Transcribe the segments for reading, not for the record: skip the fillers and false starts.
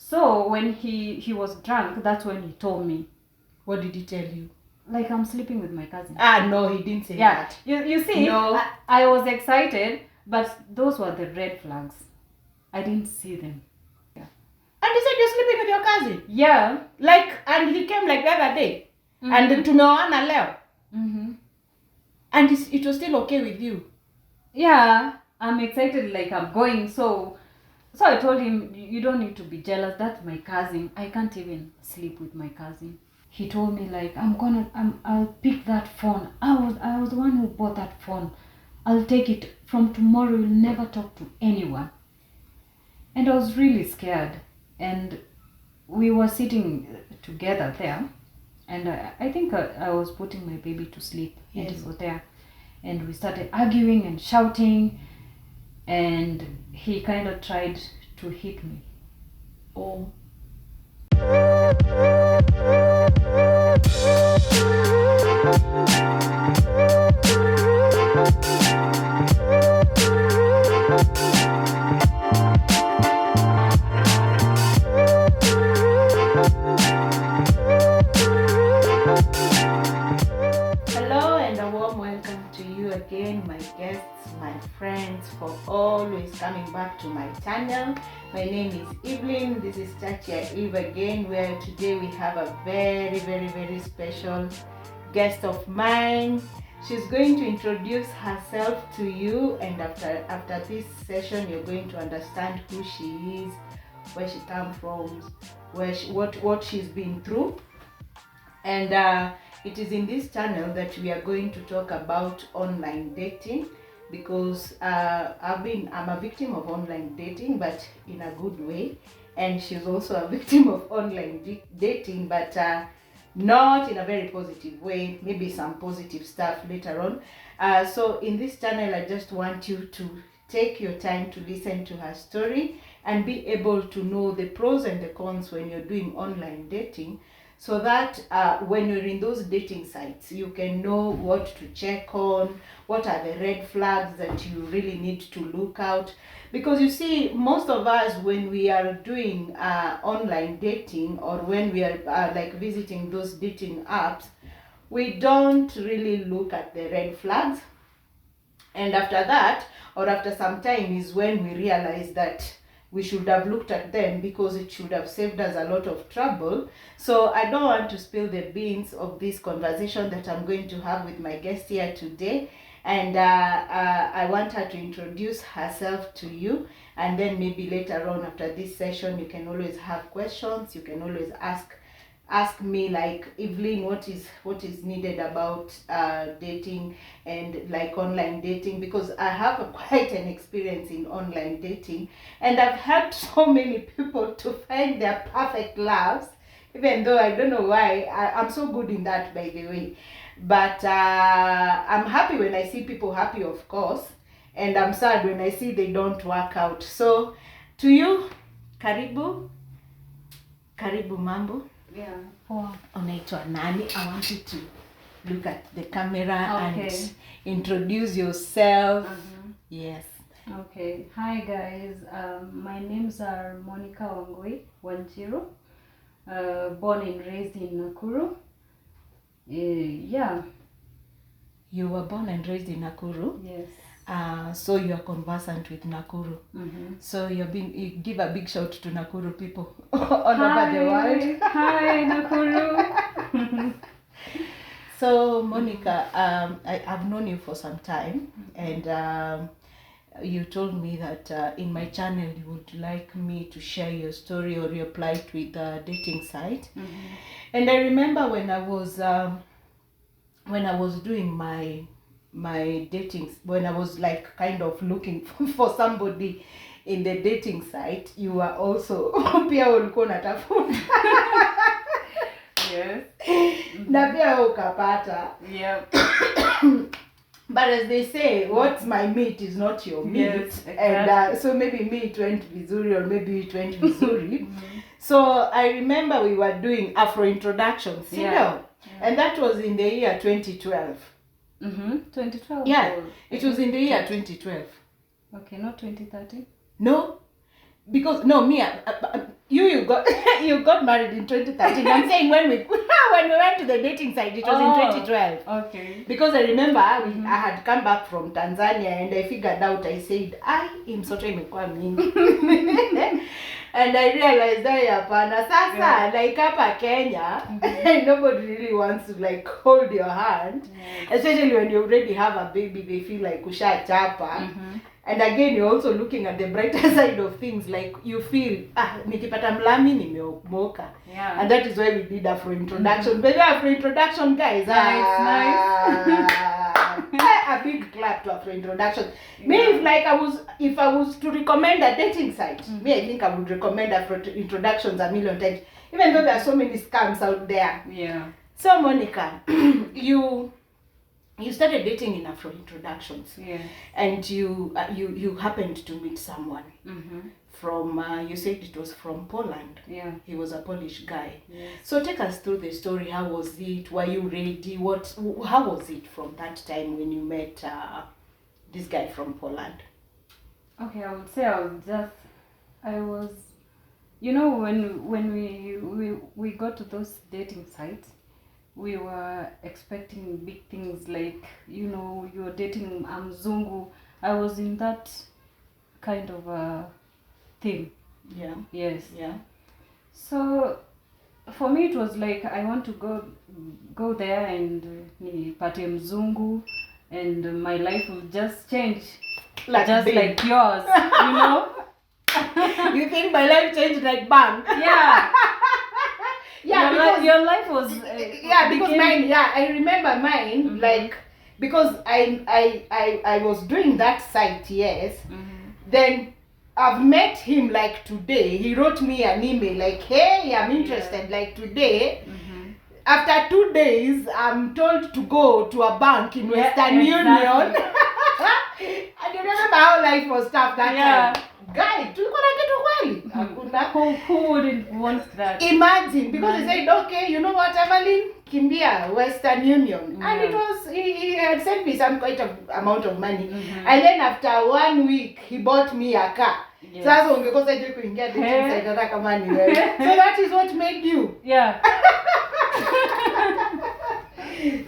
So when he was drunk, that's when he told me, What did he tell you? like, I'm sleeping with my cousin. No, he didn't say Yeah, that. you see, No. I was excited, but those were the red flags. I didn't see them. And he said you're sleeping with your cousin. Yeah. Like, and he came like the other day. And tumeoana leo. And it was still okay with you. Yeah, I'm excited, like I'm going. So I told him, you don't need to be jealous. That's my cousin. I can't even sleep with my cousin. He told me, like, I'll pick that phone. I was the one who bought that phone. I'll take it. From tomorrow, you'll never talk to anyone. And I was really scared. And we were sitting together there. And I think I was putting my baby to sleep. Yes. And he was there. And we started arguing and shouting. And he kind of tried to hit me. Oh. Hello and a warm welcome to you again, my guests, my friends, for always coming back to my channel. My name is Evelyn. This is Chacha Eve again, where today we have a very special guest of mine. She's going to introduce herself to you, and after this session you're going to understand who she is, where she comes from, what she's been through. And it is in this channel that we are going to talk about online dating, because I'm a victim of online dating, but in a good way, and she's also a victim of online dating, but not in a very positive way. Maybe some positive stuff later on. So in this channel, I just want you to take your time to listen to her story and be able to know the pros and the cons when you're doing online dating, so that when you're in those dating sites, you can know what to check on, what are the red flags that you really need to look out. Because you see, most of us, when we are doing online dating, or when we are like visiting those dating apps, we don't really look at the red flags. And after that, or after some time, is when we realize that we should have looked at them, because it should have saved us a lot of trouble. So I don't want to spill the beans of this conversation that I'm going to have with my guest here today. And I want her to introduce herself to you, and then maybe later on after this session, you can always have questions. You can always ask me, like, Evelyn, what is needed about dating and like online dating, because I have quite an experience in online dating, and I've helped so many people to find their perfect loves, even though I don't know why. I'm so good in that, by the way. But I'm happy when I see people happy, of course, and I'm sad when I see they don't work out. So to you, karibu mambo. Yeah. Oh. Unaitwa nani? I want you to look at the camera. Okay. And introduce yourself. Yes. Okay. Hi guys. My names are Monica Wangui Wanjiru. Born and raised in Nakuru. Yeah. You were born and raised in Nakuru. Yes. So you are conversant with Nakuru. So you give a big shout to Nakuru people all over the world. Hi Nakuru. So Monica, I've known you for some time, and you told me that in my channel you would like me to share your story or your plight with the dating site. And I remember when I was doing my dating, when I was like kind of looking for somebody in the dating site, you were also pia ulikuwa unatafuta. Yes. Na pia ukapata. Yep. But as they say, what's my meat is not your meat. Yes, exactly. And so maybe me it went vizuri, or maybe it went vizuri. So I remember we were doing Afro introductions, you know? And that was in the year 2012. 2012. Yeah, it was in the year 2012. Okay, not 2013. No, because no, me, you got you got married in 2013. I'm saying when we went to the dating site, it was in 2012. Okay. Because I remember I had come back from Tanzania and I figured out, I said, I am so mingi. And I realized that sasa like hapa Kenya, nobody really wants to like hold your hand, especially when you already have a baby. They feel like kusha chapa. And again, you're also looking at the brighter side of things, like you feel nikipata mlami nimeomoka. Yeah. And that is why we did Afro introduction. But Afro introduction, guys, nice. A big clap to Afro introduction. Yeah. Me, if I was to recommend a dating site, me, I think I would recommend Afro introductions a million times, even though there are so many scams out there. Yeah. So Monica, you started dating in Afro introductions, and you happened to meet someone from you said it was from Poland. Yeah, he was a Polish guy. Yes. So take us through the story. How was it? Were you ready? How was it from that time when you met this guy from Poland? Okay, I would say I was, you know, when we got to those dating sites, we were expecting big things, like, you know, you're dating a mzungu. I was in that kind of a thing. Yeah. Yes. Yeah. So for me it was like, I want to go there and nipate mzungu and my life will just change, like just like yours, you know. You think my life changed like bang? Yeah. Yeah, because your life was because mine, I remember mine, like, because I was doing that site, yes. Then I've met him like today. He wrote me an email like, hey, I'm interested, like today. After 2 days, I'm told to go to a bank in Western Union. And you remember how life was tough that time. Guy, who wouldn't want that? Imagine, because he said, okay, you know what, Evelyn, kimbia Western Union. And it was, he had sent me some quite a amount of money. And then after 1 week, he bought me a car. Yes. So that is what made you. Yeah.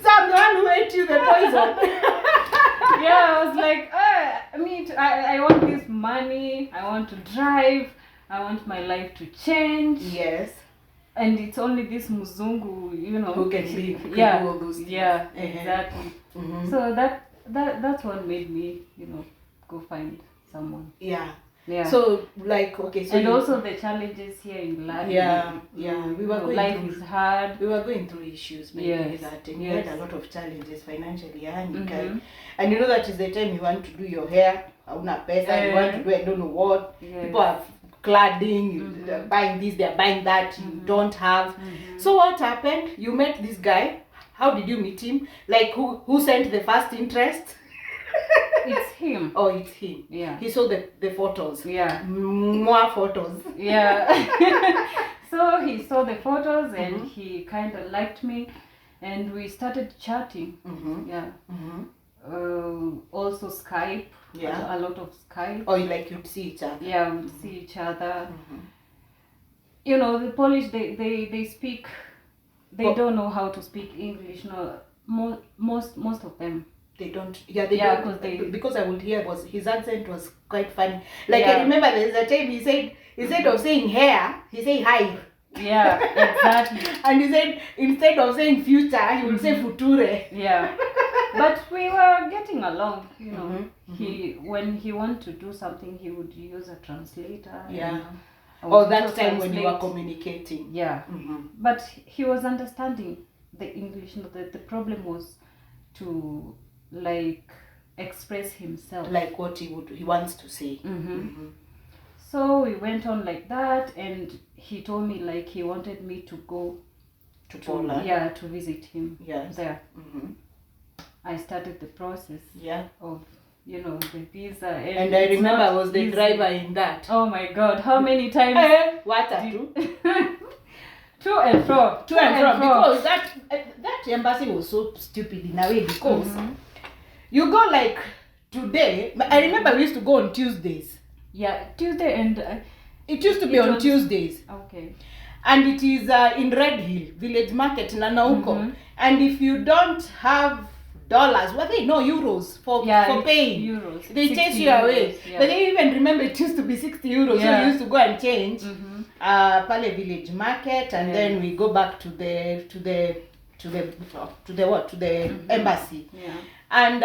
So I'm the one who ate you the poison. Yeah, I was like, I want this money, I want to drive, I want my life to change. Yes. And it's only this muzungu, you know, who can do all those things. Yeah, exactly. So that's what made me, you know, go find someone. Yeah. Yeah. So like, okay, so and also the challenges here in life. Yeah. We were going life through, is hard. We were going through issues, maybe that, and we had a lot of challenges financially, and you know that is the time you want to do your hair, hauna pesa, you want to do I don't know what. People are cladding, buying this, they're buying that, you don't have. So what happened? You met this guy. How did you meet him? Like who sent the first interest? It's him. Oh, it's him. Yeah. He saw the photos. Yeah. More photos. Yeah. So he saw the photos and he kind of liked me, and we started chatting. Yeah. Also Skype. Yeah. A lot of Skype. Oh, like you'd see each other. Yeah, we'd see each other. You know, the Polish, they speak. They don't know how to speak English. No, most of them. They don't. Yeah, they don't. Because I would hear his accent was quite funny. Like I remember there's a time he said, instead of saying hair, he said hi. Yeah, exactly. And he said instead of saying future, he would say future. Yeah. But we were getting along, you know. When he wanted to do something, he would use a translator. Yeah. Or that time when you were communicating. Yeah. But he was understanding the English. The problem was to like express himself, like what he wants to say. So we went on like that, and he told me like he wanted me to go to Poland. Yeah, to visit him. Yes. There. I started the process. Yeah. Of, you know, the visa. And I remember I was the driver in that. Oh my God! How many times? What are two? To and fro. Because that embassy was so stupid in a way, because you go like today. I remember we used to go on Tuesdays. Yeah, Tuesday, and It used to be It on was- Tuesdays. Okay. And it is in Red Hill, Village Market, Nanauko. Mhm. And if you don't have dollars, euros for It's paying. euros. They 60 chase you away. euros, yeah. But they even remember it used to be 60 euros. So Yeah. you used to go and change Mhm. Pale Village Market, and Yeah. then we go back to the embassy. Yeah. And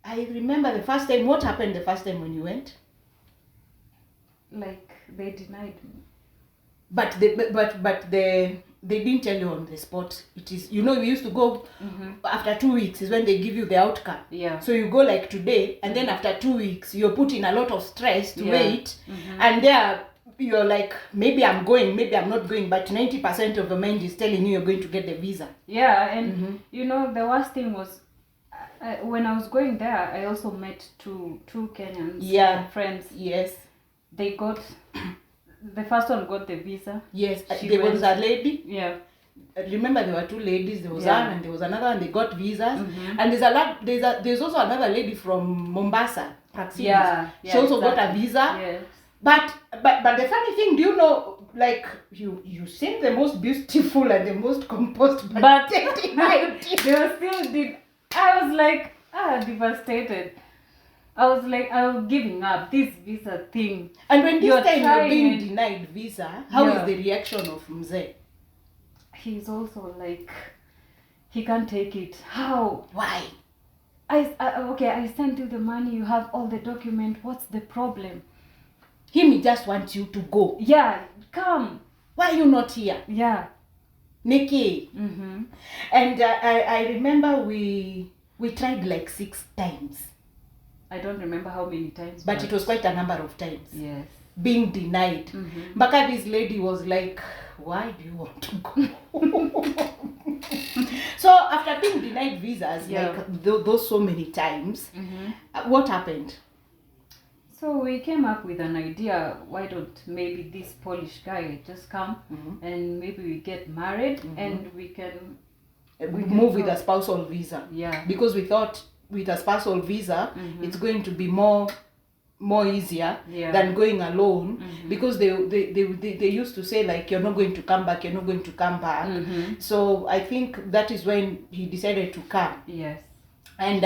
I remember the first time. What happened the first time when you went? Like they denied me. But they didn't tell you on the spot. It is, we used to go after 2 weeks is when they give you the outcome. Yeah. So you go like today, and then after 2 weeks you're put in a lot of stress to Yeah. wait, and there you're like, maybe I'm going, maybe I'm not going, but 90% of the mind is telling you you're going to get the visa. Yeah, and the worst thing was when I was going there, I also met two Kenyans friends. Yes. They got the first one got the visa. Yes. She There was went- a lady. Yeah. Remember there were two ladies. There was Yeah. one and there was another, and they got visas. And there's also another lady from Mombasa, Praxis. Yeah. She also got a exactly. visa. Yes. But the funny thing, do you know, like you seem the most beautiful and the most composed, But they denied you. they were still did. I was like devastated. I was giving up this visa thing. And when this You're time you're trying being and- denied visa, how is Yeah. the reaction of Mzee? He's also like, he can't take it. How? Why? I sent you the money. You have all the document. What's the problem? He just wants you to go. Yeah, come. Why are you not here? Yeah. Nikki. Mm-hmm. And I remember we tried like 6 times. I don't remember how many times. But it was quite a number of times. Yes. Being denied. Mm-hmm. Baka, this lady was like, why do you want to go? So after being denied visas, Yeah. like those so many times, Mm-hmm. what happened? So we came up with an idea. Why don't maybe this Polish guy just come and maybe we get married and we can Move with go. a spousal visa. Yeah. Because we thought with a spousal visa, it's going to be more easier Yeah. than going alone, because they used to say like, you're not going to come back, So I think that is when he decided to come. Yes. And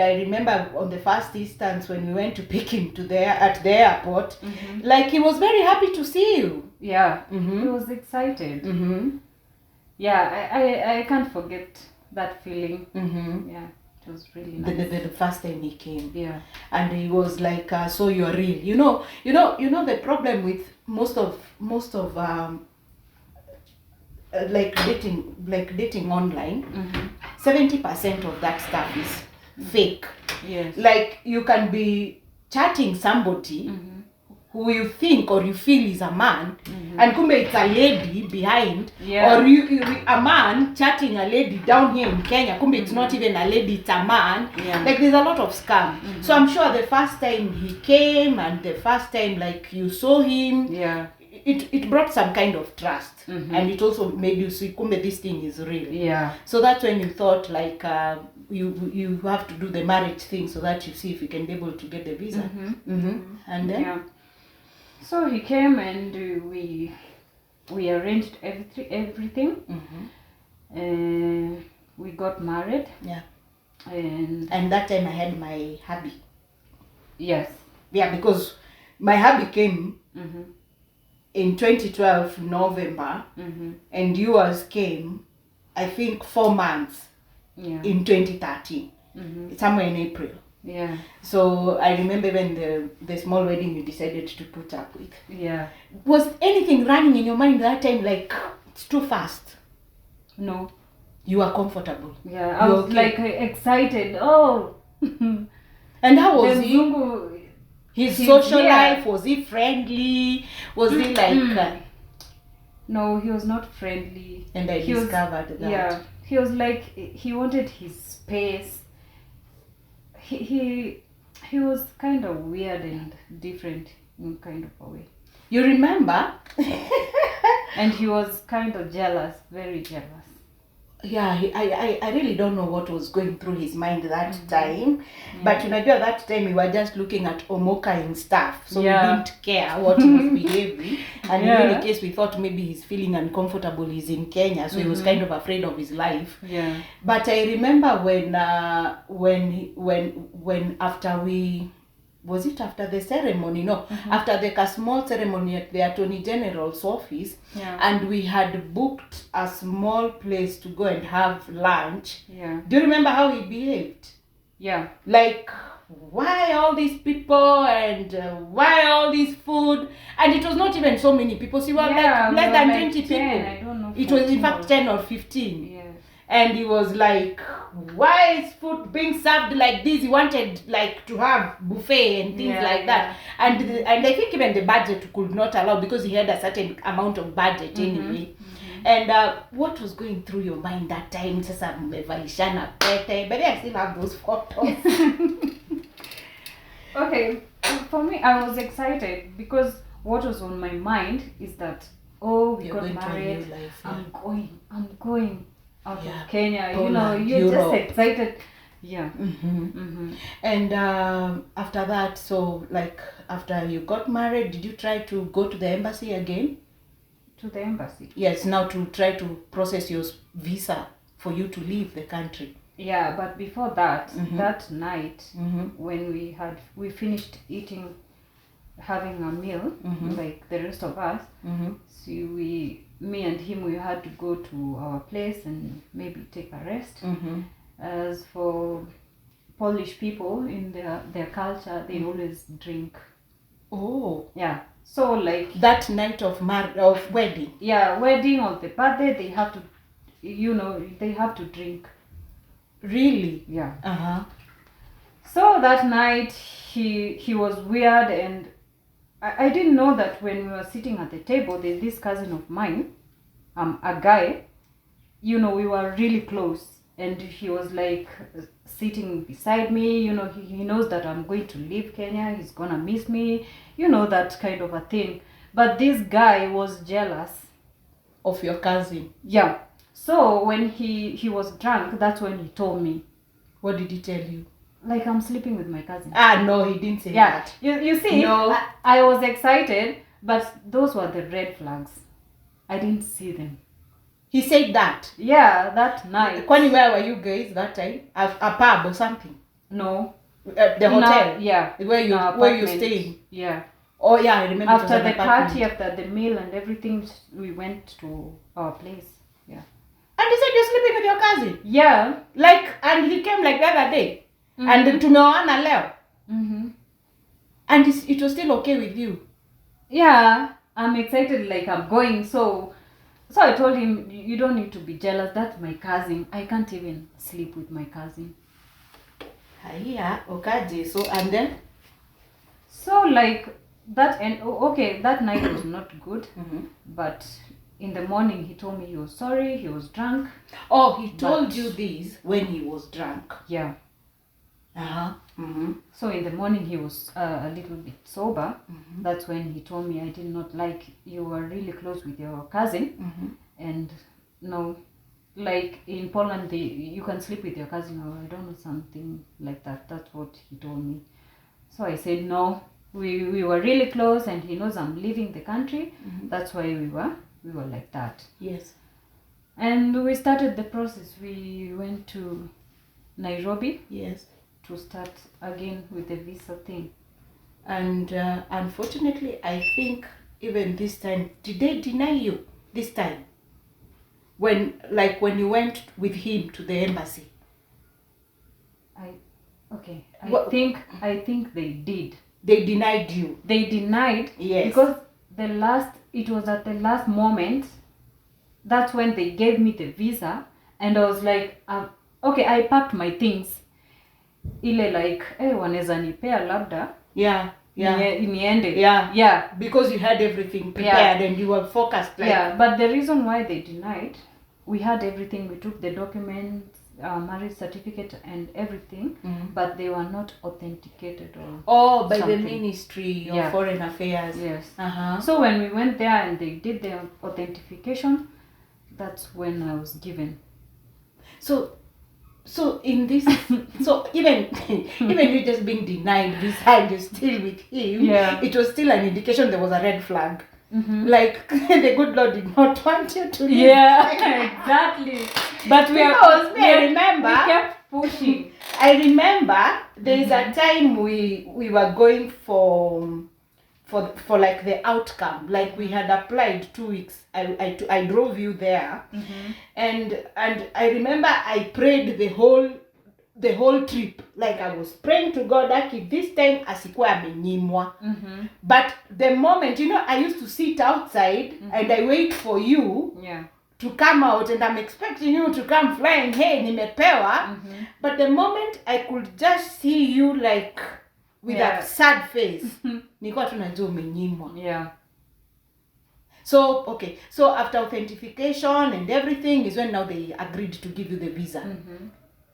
I remember on the first instance when we went to pick him at the airport, like he was very happy to see you. Yeah. He was excited. Yeah, I can't forget that feeling. Yeah, it was really nice. The first time he came. Yeah. And he was like, so you're real. You know the problem with most of like dating online, 70% of that stuff is fake. Yes. Like you can be chatting somebody who you think or you feel is a man, and kumbe it's a lady behind, Yeah. or you a man chatting a lady down here in Kenya, kumbe it's not even a lady, it's a man. Yeah. Like there's a lot of scam. So I'm sure the first time he came and the first time like you saw him, Yeah. it brought some kind of trust, and it also made you see kumbe this thing is real. Yeah. So that's when you thought like you have to do the marriage thing so that you see if you can be able to get the visa. And then Yeah. So he came and we arranged everything. We got married. yeah. And that time I had my hubby. yes. Yeah, because my hubby came in 2012 November, and yours came, I think 4 months Yeah. in 2013, somewhere in April. Yeah. So I remember when the small wedding you decided to put up with. Yeah. Was anything running in your mind that time like it's too fast? No. You are comfortable. Yeah. I You was okay? like excited. Oh. And how was The he? Mzungu, His he's social here. life, was he friendly? Was he like no, he was not friendly. and I He was- discovered that. Yeah, he was like, he wanted his space. He was kind of weird and different in kind of a way. You remember? And he was kind of jealous, very jealous. yeah, I really don't know what was going through his mind that time. But unajua that time we were just looking at Omoka and stuff, so we didn't care what he was behaving. And in any case, we thought maybe he's feeling uncomfortable. He's in Kenya, so he was kind of afraid of his life. Yeah. But I remember when after we, was it after the ceremony? No, after a small ceremony at the Attorney General's office, and we had booked a small place to go and have lunch. Yeah. Do you remember how he behaved? Yeah. Like, why all these people and why all this food? And it was not even so many people. So we were like less than 20 people. I don't know. It was in fact 10 or 15. Yes. And he was like, why is food being served like this? He wanted like to have buffet and things like that. And and I think even the budget could not allow, because he had a certain amount of budget anyway. And what was going through your mind that time? Sasa mmevalishana pete. But I still have those photos. Okay, for me, I was excited because what was on my mind is that, we got married. I'm going out of Kenya. Poland, you're Europe. just excited. Yeah. And after that, so like after you got married, did you try to go to the embassy again? To the embassy? Yes, now to try to process your visa for you to leave the country. Yeah, but before that, that night, when we finished eating, having a meal, like the rest of us, so me and him, we had to go to our place and maybe take a rest. As for Polish people, in their culture, they always drink. Oh. Yeah. So like that night of wedding. Yeah, wedding or the birthday, they have to, they have to drink. Really? Yeah. So that night he was weird, and I didn't know that when we were sitting at the table, there's this cousin of mine, a guy, we were really close, and he was like sitting beside me. He knows that I'm going to leave Kenya, he's gonna miss me, that kind of a thing. But this guy was jealous of your cousin. Yeah. So when he was drunk, that's when he told me. What did he tell you? Like, I'm sleeping with my cousin. No, he didn't say that. You see, no. I was excited, but those were the red flags. I didn't see them. He said that? Yeah, that night. Kwani, where were you guys that time? A pub or something? No. The hotel? Yeah. Where you staying? Yeah. Oh yeah, I remember. After the party, after the meal and everything, we went to our place. Yeah. And he said you're sleeping with your cousin? Yeah. Like, and he came like the other day. And tumeoana leo. And it was still okay with you? Yeah. I'm excited, like I'm going. So I told him, you don't need to be jealous. That's my cousin. I can't even sleep with my cousin. Yeah, okay. So, and then? So like that, and that night was not good. But in the morning, he told me he was sorry, he was drunk. Oh, he told you this when he was drunk? Yeah. So in the morning, he was a little bit sober. That's when he told me, I did not like, you were really close with your cousin. And no, like in Poland, you can sleep with your cousin, or I don't know, something like that. That's what he told me. So I said, no, we were really close, and he knows I'm leaving the country. That's why we were like that. Yes. And we started the process. We went to Nairobi. Yes. To start again with the visa thing. And unfortunately, I think even this time, did they deny you this time? When you went with him to the embassy? I think they did. They denied you? They denied. Yes. Because it was at the last moment, that's when they gave me the visa, and I was like, I packed my things. Ile like, wanaweza nipea labda. Yeah. Niende. Yeah. Because you had everything prepared and you were focused. Yeah, but the reason why they denied, we had everything. We took the documents, marriage certificate and everything, but they were not authenticated or by something. the Ministry of Foreign Affairs. Yes. So when we went there and they did the authentication, that's when I was given So in this, so even you just being denied visa, you're still with him. Yeah. It was still an indication there was a red flag. Mm-hmm. Like the good Lord did not want you to leave. Yeah, exactly. But Because I remember we kept pushing. I remember there's a time we were going for like the outcome. Like we had applied 2 weeks. I drove you there, and I remember I prayed the whole trip. Like I was praying to God that if this time asikuwa amenyimwa. But the moment, I used to sit outside and I wait for you. Yeah. To come out, and I'm expecting you to come flying, hey, nimepewa. But the moment I could just see you like with a sad face, nilikuwa tunajua umenyimwa. Yeah. So, okay. So after authentication and everything is when now they agreed to give you the visa.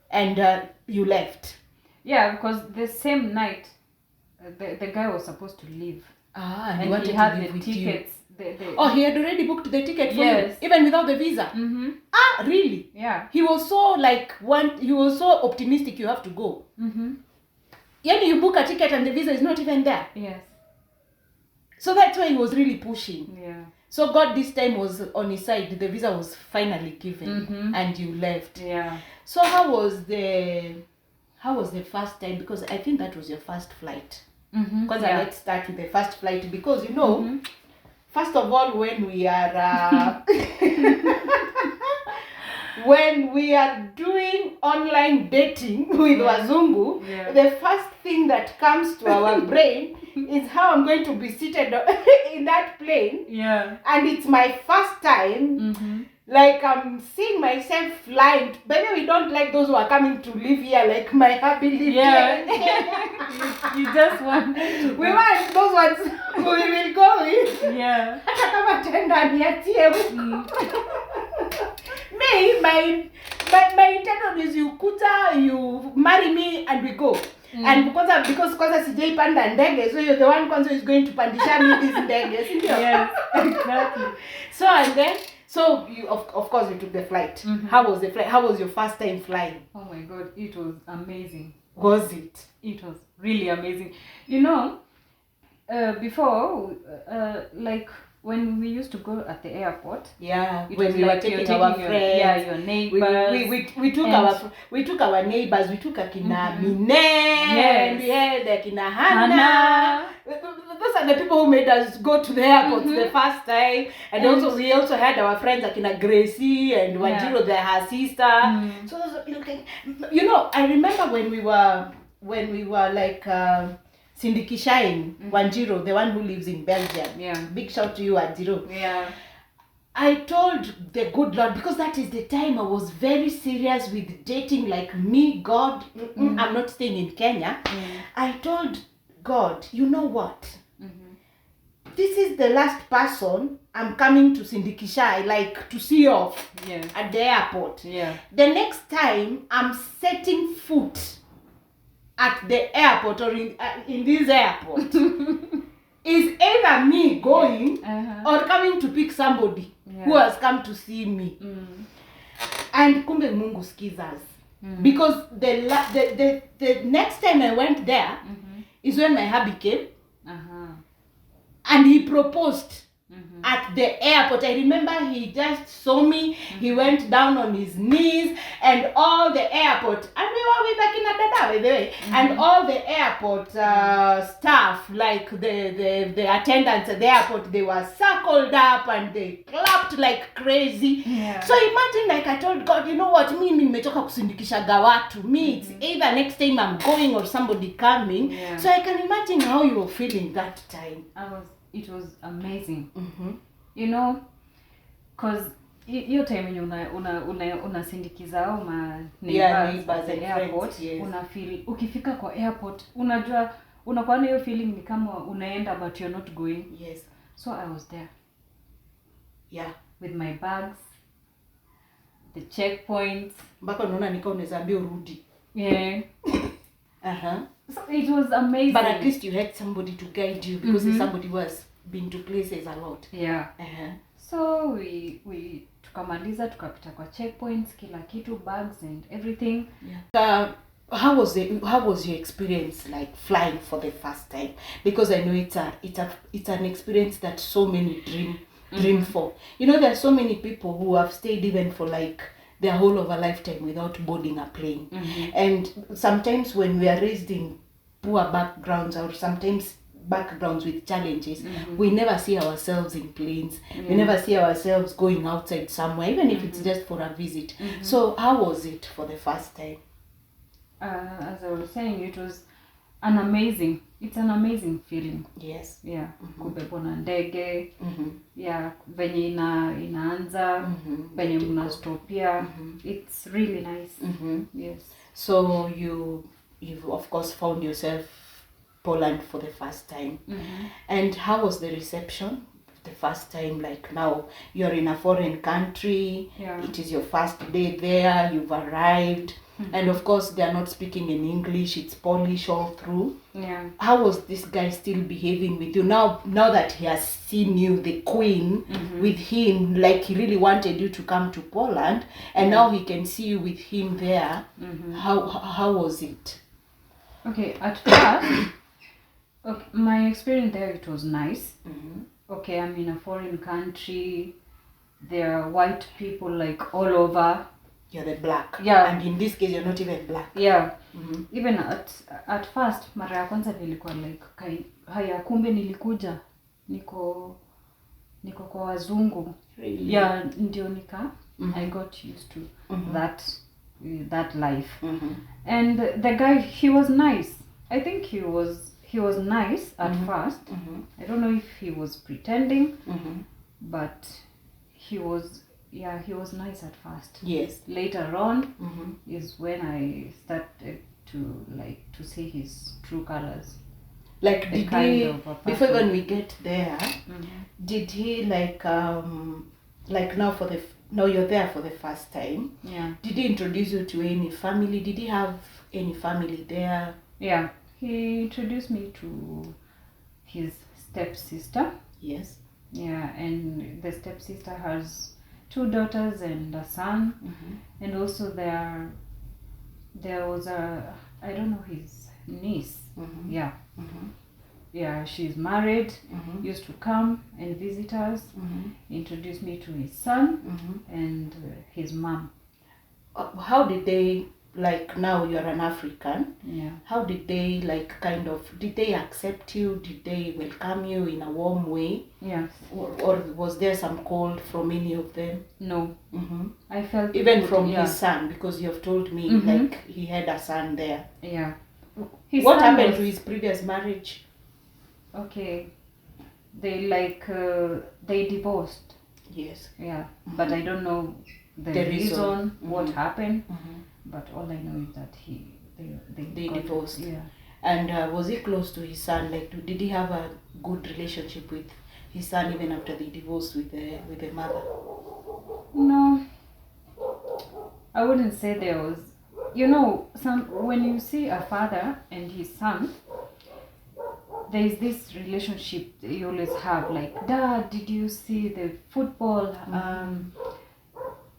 And you left. Yeah, because the same night, the guy was supposed to leave. And he had the tickets. Oh, he had already booked the ticket for Yes. you, even without the visa. Really? Yeah. He was so he was so optimistic you have to go. Yani you book a ticket and the visa is not even there. Yes. So that's why he was really pushing. Yeah. So God this time was on his side. The visa was finally given and you left. Yeah. So how was the first time? Because I think that was your first flight. Because let's start with the first flight, because first of all, when we are when we are doing online dating with Wazungu, the first thing that comes to our brain is how I'm going to be seated in that plane. Yeah. And it's my first time. Like I'm seeing myself flying. Maybe we don't like those who are coming to live here, like my happy live Yeah. you just want to we want those ones who we will go with. Yeah. Hata kama tenda niatie huko. Me, my intention is you kuta, you marry me and we go. And because kwanza sijaipanda ndege, so you're the one kwanza is going to pandisha me these ndege. Yes, exactly. So and then, so you of course you took the flight. How was the flight? How was your first time flying? Oh my God, it was amazing. Was it? It was really amazing. Before, like when we used to go at the airport. Yeah, it when was we like were taking you're our taking friends. your neighbors. We took our neighbors. We took Akina Mine. Yes. And we had Akina Hannah. Those are the people who made us go to the airport the first time. And also we also had our friends Akina Gracie and Wanjiro, her sister. So I remember when we were like Sindikishain, Wanjiro, the one who lives in Belgium. Yeah. Big shout to you, Wanjiro. Yeah. I told the good Lord, because that is the time I was very serious with dating, like me, God. I'm not staying in Kenya. I told God, you know what? This is the last person I'm coming to Sindikishai, like to see off at the airport. Yeah. The next time I'm setting foot at the airport or in this airport is either me going or coming to pick somebody who has come to see me. And kumbe Mungu skizas. Because the next time I went there is when my hubby came. And he proposed at the airport. I remember he just saw me. He went down on his knees, and all the airport, and we were back in Adada, by the way, and all the airport staff, like the attendants at the airport, they were circled up and they clapped like crazy. So imagine, like I told God, you know what, me nimetoka kusindikishaga watu. Me, it's either next time I'm going or somebody coming. So I can imagine how you were feeling that time. It was amazing. Cause hiyo time yenye unasindikiza au neighbors at the airport, feel ukifika kwa airport unajua unakuwa na hiyo feeling ni kama unaenda but you're not going. So I was there. With my bags, the checkpoints. Mpaka unaona nika unaweza ambia urudi. So it was amazing. But at least you had somebody to guide you, because somebody was been to places a lot. So we tukamaliza, tukapita kwa checkpoints, kila kitu, bags and everything. How was your experience like flying for the first time? Because I know it's an experience that so many dream for. You know, there are so many people who have stayed even for like their whole of a lifetime without boarding a plane. And sometimes when we are raised in poor backgrounds, or sometimes backgrounds with challenges, we never see ourselves in planes. We never see ourselves going outside somewhere, even if it's just for a visit. So how was it for the first time? As I was saying, it's an amazing feeling. Yes. Yeah. Kubebwa na ndege. Yeah, venye inaanza, venye mnastopia. It's really nice. Yes. So you've of course found yourself Poland for the first time. And how was the reception the first time? Like now you're in a foreign country. It is your first day there, you've arrived. And of course they are not speaking in English, it's Polish all through. How was this guy still behaving with you now that he has seen you, the queen, with him, like he really wanted you to come to Poland, and now he can see you with him there? How was it? Okay, at first, okay, my experience there, it was nice. Okay, I'm in a foreign country, there are white people like all over. You're the black. Yeah. And in this case, you're not even black. Yeah. Even at first, mara ya kwanza nilikuwa like, haya kumbe nilikuja, niko kwa wazungu. Really? Yeah, ndio I got used to that life. And the guy, he was nice. I think he was nice at first. I don't know if he was pretending, but he was nice at first. Yes. Later on is when I started to see his true colors. Like did he, before when we get there, did he like now you're there for the first time? Yeah. Did he introduce you to any family? Did he have any family there? Yeah. He introduced me to his stepsister. Yes. Yeah, and the stepsister has 2 daughters and a son. And also there was I don't know, his niece. Yeah. Yeah, she's married. Used to come and visit us. Introduced me to his son and his mom. How did they, like now you're an African, how did they like did they accept you? Did they welcome you in a warm way? Yes. Or was there some cold from any of them? No. I felt even from his son, because you have told me like he had a son there. Yeah. What happened to his previous marriage? Okay. They they divorced. Yes. Yeah. But I don't know the reason what happened. But all I know is that they divorced. Yeah. And was he close to his son? Like, did he have a good relationship with his son even after they divorced with the mother? No, I wouldn't say there was. You know, when you see a father and his son, there is this relationship you always have. Like, Dad, did you see the football?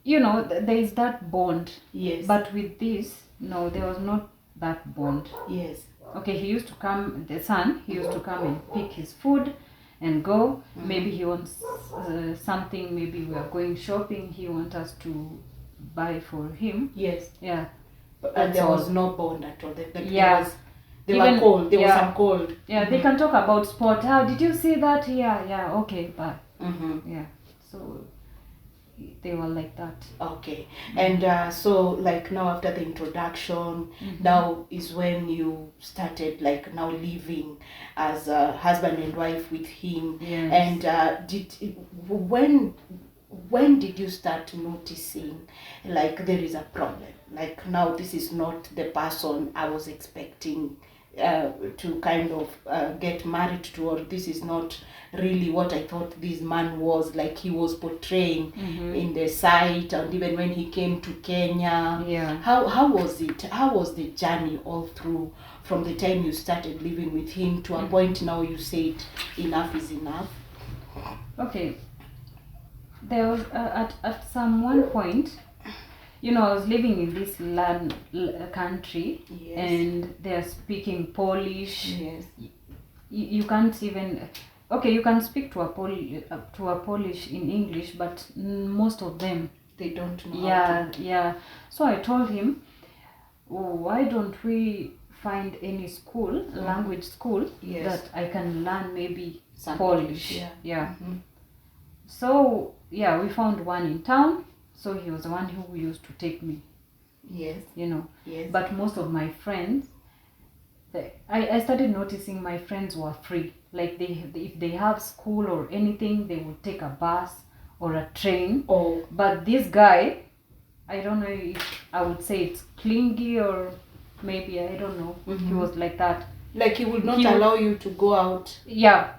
You know, there is that bond. Yes. But with this, no, there was not that bond. Yes. Okay, the son, he used to come and pick his food and go. Maybe he wants something, maybe we are going shopping, he wants us to buy for him. Yes. Yeah. And there was no bond at all. They were cold. There was some cold. Yeah, they can talk about sport. How did you see that? Yeah, okay, bye. Yeah. So they were like that. Okay. And so like now after the introduction, now is when you started like now living as a husband and wife with him. Yes. And when did you start noticing like there is a problem? Like now this is not the person I was expecting to kind of get married to, or this is not really what I thought this man was, like he was portraying in the site, and even when he came to Kenya. Yeah. How was it? How was the journey all through from the time you started living with him to a point now you said enough is enough? Okay. there was at some one point, you know, I was living in this country, Yes. and they're speaking Polish. Yes. You can't even, okay, you can speak to a Polish in English, but most of them, They don't know. yeah. So I told him, oh, why don't we find any school, language school, Yes. that I can learn maybe Some Polish. Yeah. So yeah, we found one in town. So he was the one who used to take me, Yes. you know. Yes. But most of my friends, I started noticing my friends were free. Like if they have school or anything, they would take a bus or a train. Oh. But this guy, I don't know if I would say it's clingy, or maybe, I don't know. He was like that. Like he would not allow you to go out. Yeah.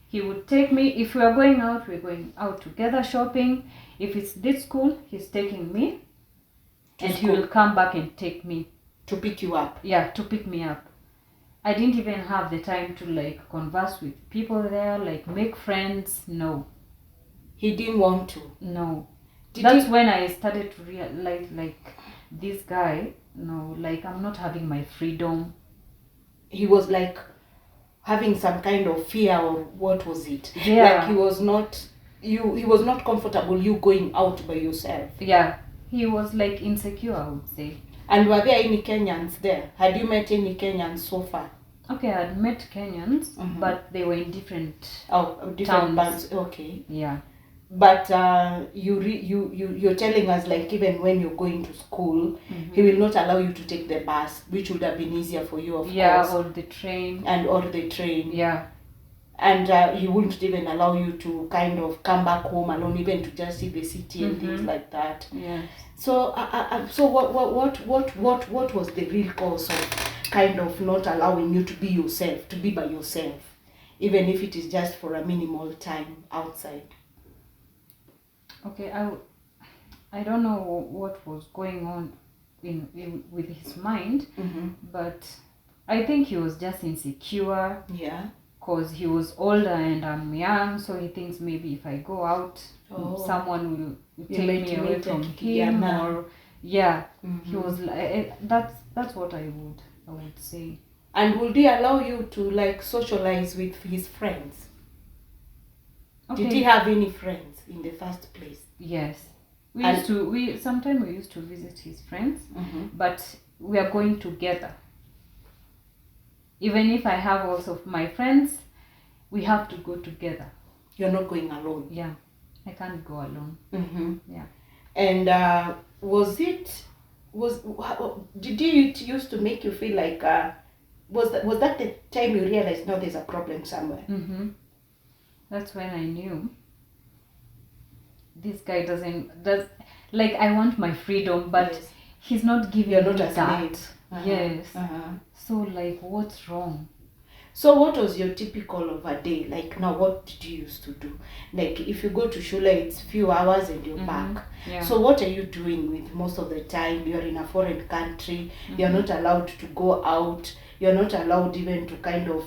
He would take me. If we are going out, we're going out together shopping. If it's this school, he's taking me. And he will come back and take me. To pick you up. Yeah, to pick me up. I didn't even have the time to like converse with people there, like make friends. No. He didn't want to. No. That's when I started to realize, like, this guy, no, like, I'm not having my freedom. He was like having some kind of fear, or what was it? Yeah. Like he was not comfortable you going out by yourself. Yeah. He was like insecure, I would say. And were there any Kenyans there? Had you met any Kenyans so far? Okay, I had met Kenyans, but they were in different different towns. bands. Okay. Yeah. But you're telling us, like, even when you're going to school, he will not allow you to take the bus, which would have been easier for you, of course. Or the train. Or the train. Yeah. And he wouldn't even allow you to kind of come back home alone, even to just see the city and things like that. Yes. So what was the real cause of kind of not allowing you to be yourself, to be by yourself, even if it is just for a minimal time outside? Okay, I don't know what was going on with his mind, but I think he was just insecure. Yeah. Because he was older and I'm young, so he thinks maybe if I go out, someone will take me away from him, or he was like, that's what I would say. And would he allow you to like socialize with his friends? Okay. Did he have any friends in the first place? Yes, sometimes we used to visit his friends, but we are going together. Even if I have also my friends, we have to go together. You're not going alone? Yeah, I can't go alone. Yeah. And did it used to make you feel like, was that the time you realized, no, there's a problem somewhere? That's when I knew this guy like, I want my freedom, but he's not giving me that. Yes. So, like, what's wrong? So what was your typical of a day? Like, now, what did you used to do? Like, if you go to Shule, it's few hours and you're back. Yeah. So what are you doing with most of the time? You're in a foreign country. You're not allowed to go out. You're not allowed even to kind of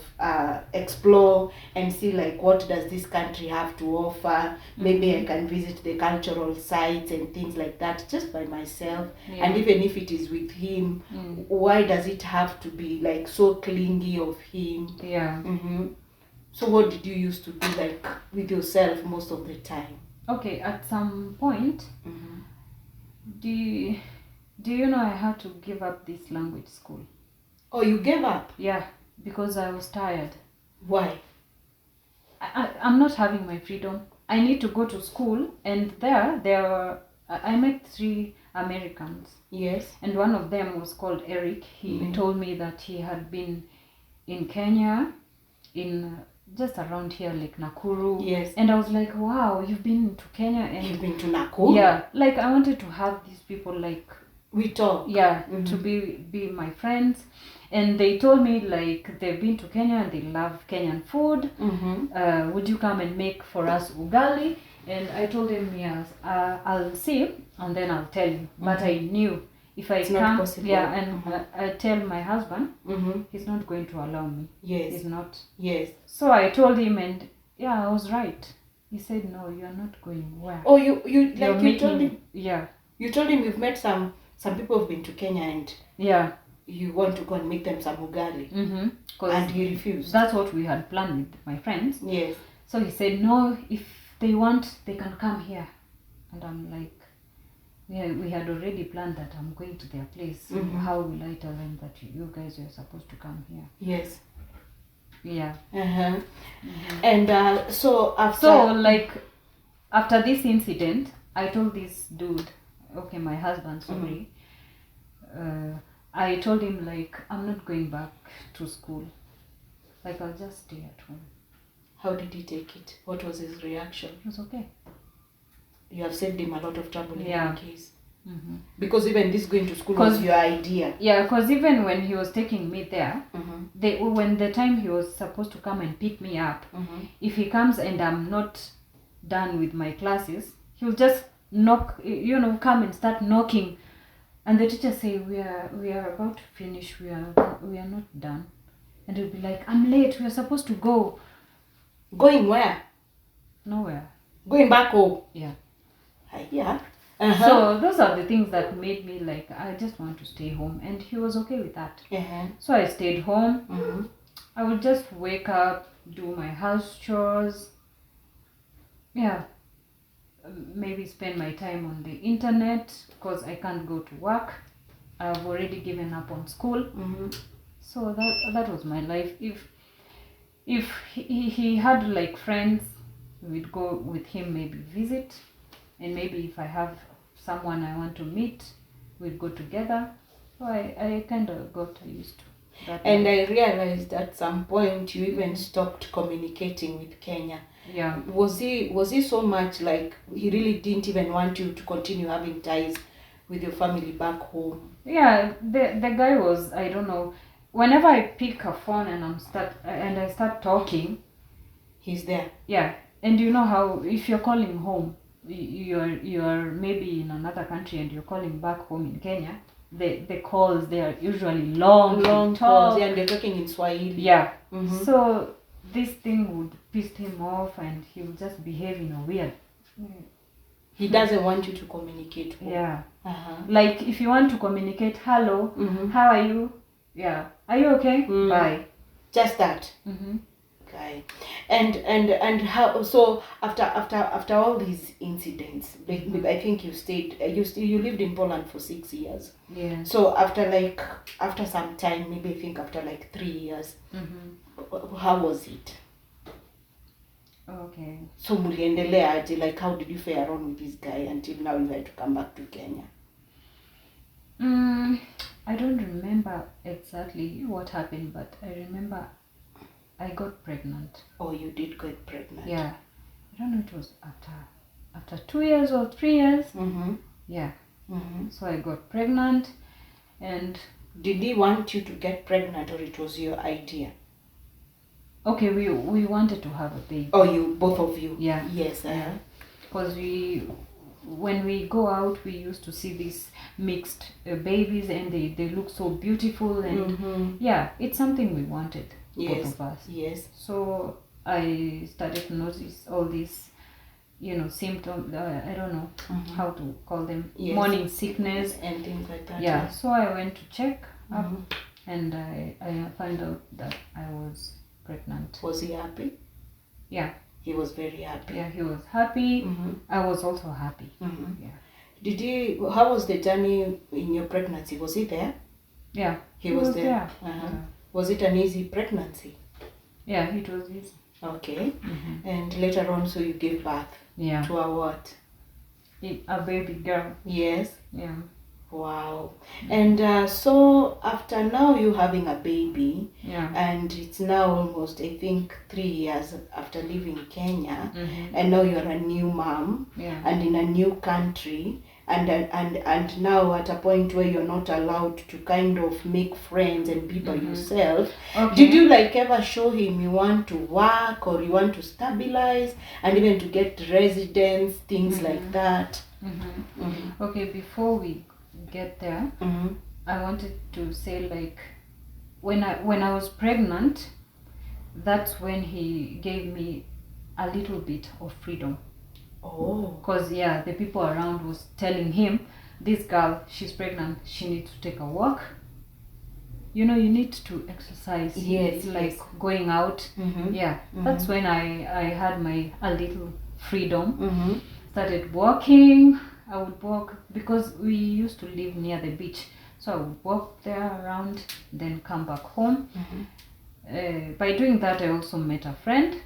explore and see, like, what does this country have to offer. Maybe I can visit the cultural sites and things like that just by myself. And even if it is with him, why does it have to be like so clingy of him? Yeah. So what did you used to do, like, with yourself most of the time? Okay, at some point, do you know I had to give up this language school? Oh, you gave up? Yeah, because I was tired. Why? I'm not having my freedom. I need to go to school, and I met 3 Americans. Yes. And one of them was called Eric. He told me that he had been in Kenya, in just around here, like Nakuru. Yes. And I was like, wow, you've been to Kenya? And you've been to Nakuru? Yeah, like, I wanted to have these people, like, we talk. Yeah, to be my friends. And they told me, like, they've been to Kenya and they love Kenyan food. Would you come and make for us ugali? And I told him, yes, I'll see and then I'll tell you. But I knew if I come, and I tell my husband, he's not going to allow me. Yes. He's not. Yes. So I told him, and I was right. He said, no, you are not going. Where? Oh, you You're like you told him. Yeah. You told him you've met some people who've been to Kenya and Yeah. you want to go and make them some ugali. And he refused. That's what we had planned with my friends. Yes. So he said, no, if they want, they can come here. And I'm like, we had already planned that I'm going to their place. How will I tell them that you guys are supposed to come here? Yes. Yeah. And so after... So, like, after this incident, I told this dude, okay, my husband, sorry, I told him, like, I'm not going back to school. Like, I'll just stay at home. How did he take it? What was his reaction? It was okay. You have saved him a lot of trouble in Yeah. any case. Because even this going to school was your idea. Yeah, because even when he was taking me there, when the time he was supposed to come and pick me up, if he comes and I'm not done with my classes, he'll just knock, come and start knocking. And the teacher say, we are about to finish, we are not done. And he'll be like, I'm late, we are supposed to go. Going where? Nowhere. Going back home? Yeah. Yeah. So those are the things that made me like, I just want to stay home. And he was okay with that. So I stayed home. I would just wake up, do my house chores. Yeah. Maybe spend my time on the internet because I can't go to work. I've already given up on school. So that was my life. If he had like friends, we'd go with him, maybe visit. And maybe if I have someone I want to meet, we'll go together. So I kind of got used to that. And I realized at some point you even stopped communicating with Kenya. Yeah. Was he so much like he really didn't even want you to continue having ties with your family back home? Yeah, the guy was, I don't know, whenever I pick a phone and I start talking, he's there. Yeah. And you know how if you're calling home, you're maybe in another country and you're calling back home in Kenya, the calls, they are usually long calls. Yeah, and they're talking in Swahili. Yeah. So this thing would piss him off and he would just behave in a weird. He doesn't want you to communicate home. Yeah. Like if you want to communicate, hello, how are you? Yeah. Are you okay? Bye. Just that. Okay. And how, so after all these incidents, I think you lived in Poland for 6 years. Yeah. So after some time, maybe I think after like 3 years, how was it? Okay. So muliendelea aje, like how did you fare around with this guy until now you had to come back to Kenya? I don't remember exactly what happened, but I remember I got pregnant. Oh, you did get pregnant? Yeah. I don't know, it was after 2 years or 3 years. Yeah. So I got pregnant. And did he want you to get pregnant or it was your idea? Okay, we wanted to have a baby. Oh, you, both of you? Yeah. Yes. Because when we go out, we used to see these mixed babies and they look so beautiful and yeah, it's something we wanted, both of us. Yes. So I started to notice all these, symptoms, I don't know how to call them, morning sickness and things like that. Yeah, so I went to check up and I found out that I was pregnant. Was he happy? Yeah. He was very happy. Yeah, he was happy. I was also happy. Yeah. How was the journey in your pregnancy? Was he there? Yeah. He was there. Yeah. Was it an easy pregnancy? Yeah, it was easy. Okay. And later on, so you gave birth to a what? A baby girl. Yes. Yeah. Wow. And so after now you having a baby, and it's now almost, I think, 3 years after leaving Kenya, and now you're a new mom, and in a new country, and now at a point where you're not allowed to kind of make friends and be by yourself. Okay. Did you ever show him you want to work or you want to stabilize and even to get residence, things like that? Okay, before we get there, I wanted to say when I was pregnant, that's when he gave me a little bit of freedom. Oh. Because yeah, the people around was telling him, this girl, she's pregnant, she needs to take a walk. You know, you need to exercise. Yes, It's like yes. going out. Mm-hmm. Yeah, that's when I had a little freedom. Mm-hmm. Started walking. I would walk because we used to live near the beach, so I would walk there around, then come back home. By doing that, I also met a friend.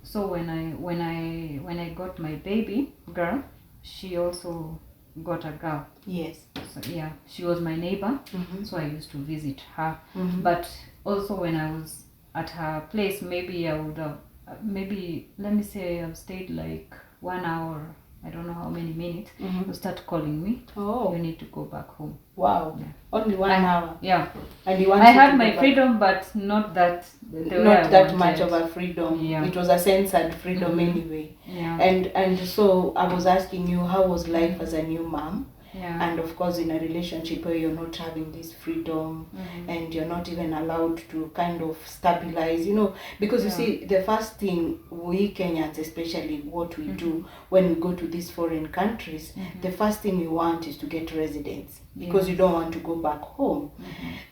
So when I got my baby girl, she also got a girl. Yes. So yeah, she was my neighbor, so I used to visit her. But also when I was at her place, maybe I would have, maybe let me say I've stayed like 1 hour, I don't know how many minutes. You start calling me. Oh. You need to go back home. Wow. Yeah. Only 1 hour. Yeah. And you want I had to my go back. freedom, but not that the way Not I that wanted. much of a freedom. Yeah. It was a censored freedom anyway. Yeah. And so I was asking you, how was life as a new mom? Yeah. And of course, in a relationship where you're not having this freedom and you're not even allowed to kind of stabilize, you know, because you see, the first thing we Kenyans, especially what we do when we go to these foreign countries, the first thing we want is to get residence because you don't want to go back home.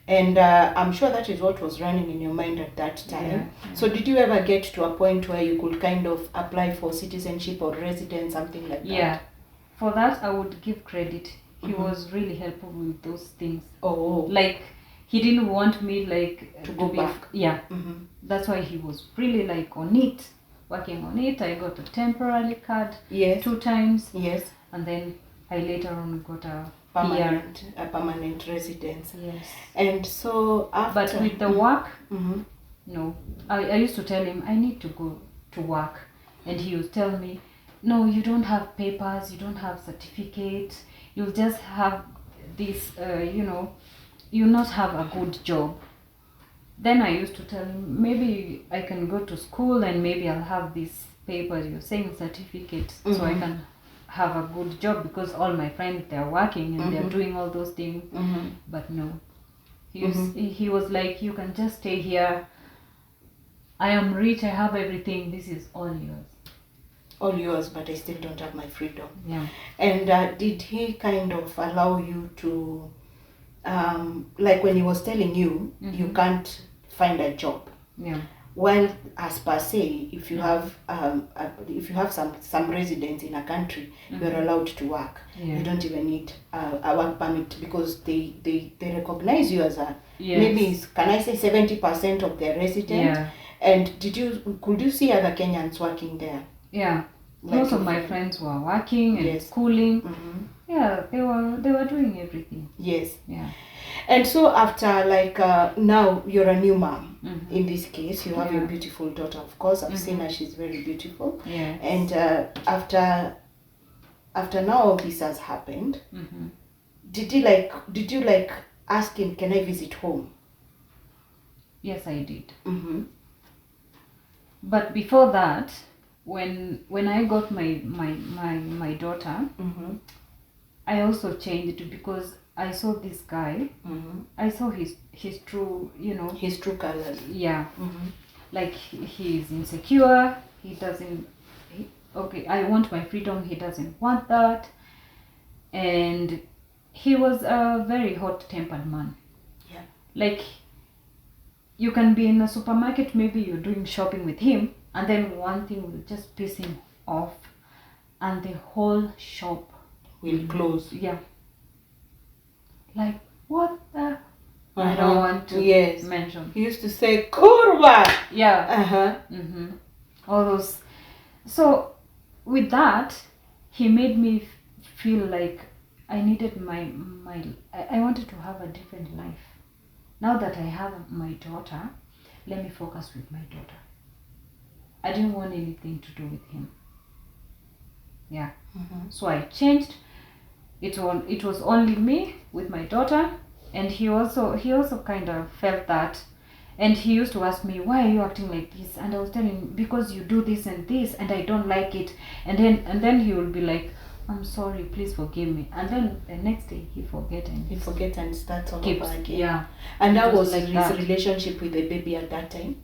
And I'm sure that is what was running in your mind at that time. So did you ever get to a point where you could kind of apply for citizenship or residence, something like that? Yeah. For that, I would give credit. He was really helpful with those things. Oh. Like, he didn't want me like To go be back. Yeah. That's why he was really like on it, working on it. I got a temporary card. Yes. 2 times. Yes. And then I later on got a permanent residence. Yes. And so after. But with the work, no. I used to tell him I need to go to work, and he would tell me, no, you don't have papers, you don't have certificates, you'll just have this, you'll not have a good job. Then I used to tell him, maybe I can go to school and maybe I'll have this paper, you're saying certificate, so I can have a good job because all my friends, they're working and they're doing all those things. But no, he was like, you can just stay here. I am rich, I have everything, this is all yours. All yours, but I still don't have my freedom. Yeah. And did he kind of allow you to, like when he was telling you, you can't find a job? Yeah. Well, as per se, if you have some residence in a country, you're allowed to work. You don't even need a work permit because they recognize you as a maybe, can I say 70% of their resident? Yeah. And could you see other Kenyans working there? Yeah. Like Most of my friends were working and schooling. Yeah, they were doing everything. Yes. Yeah. And so after like now you're a new mom. In this case, you have your beautiful daughter. Of course, I've seen her; she's very beautiful. Yeah. And after now all this has happened, did you like ask him, can I visit home? Yes, I did. But before that, when I got my daughter, I also changed it because I saw this guy. I saw his true, His true colors. Yeah. Like he's insecure. He doesn't. Okay, I want my freedom. He doesn't want that. And he was a very hot-tempered man. Yeah. Like, you can be in a supermarket, maybe you're doing shopping with him, and then one thing will just piss him off, and the whole shop will close. Yeah. Like, what the? I don't want to mention. He used to say, Kurwa! Yeah. All those. So, with that, he made me feel like I needed I wanted to have a different life. Now that I have my daughter, let me focus with my daughter. I didn't want anything to do with him. Yeah. So I changed. It was only me with my daughter, and he also kind of felt that, and he used to ask me, why are you acting like this? And I was telling him, because you do this and this and I don't like it. And then he will be like, I'm sorry, please forgive me. And then the next day he forgets and starts all over again. Yeah. And that was like his relationship with the baby at that time?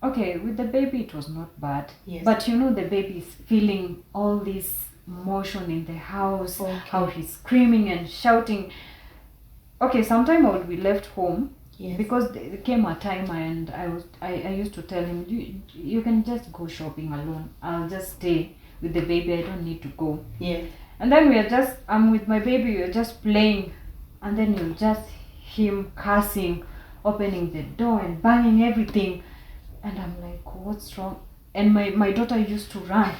Okay, with the baby it was not bad. Yes. But you know the baby is feeling all this motion in the house, Okay. how he's screaming and shouting. Okay, sometime when we left home, Yes. because there came a time and I used to tell him, you can just go shopping alone. I'll just stay with the baby. I don't need to go. Yes. And then I'm with my baby, we're just playing, and then you just him cursing, opening the door and banging everything. And I'm like, what's wrong? And my daughter used to run,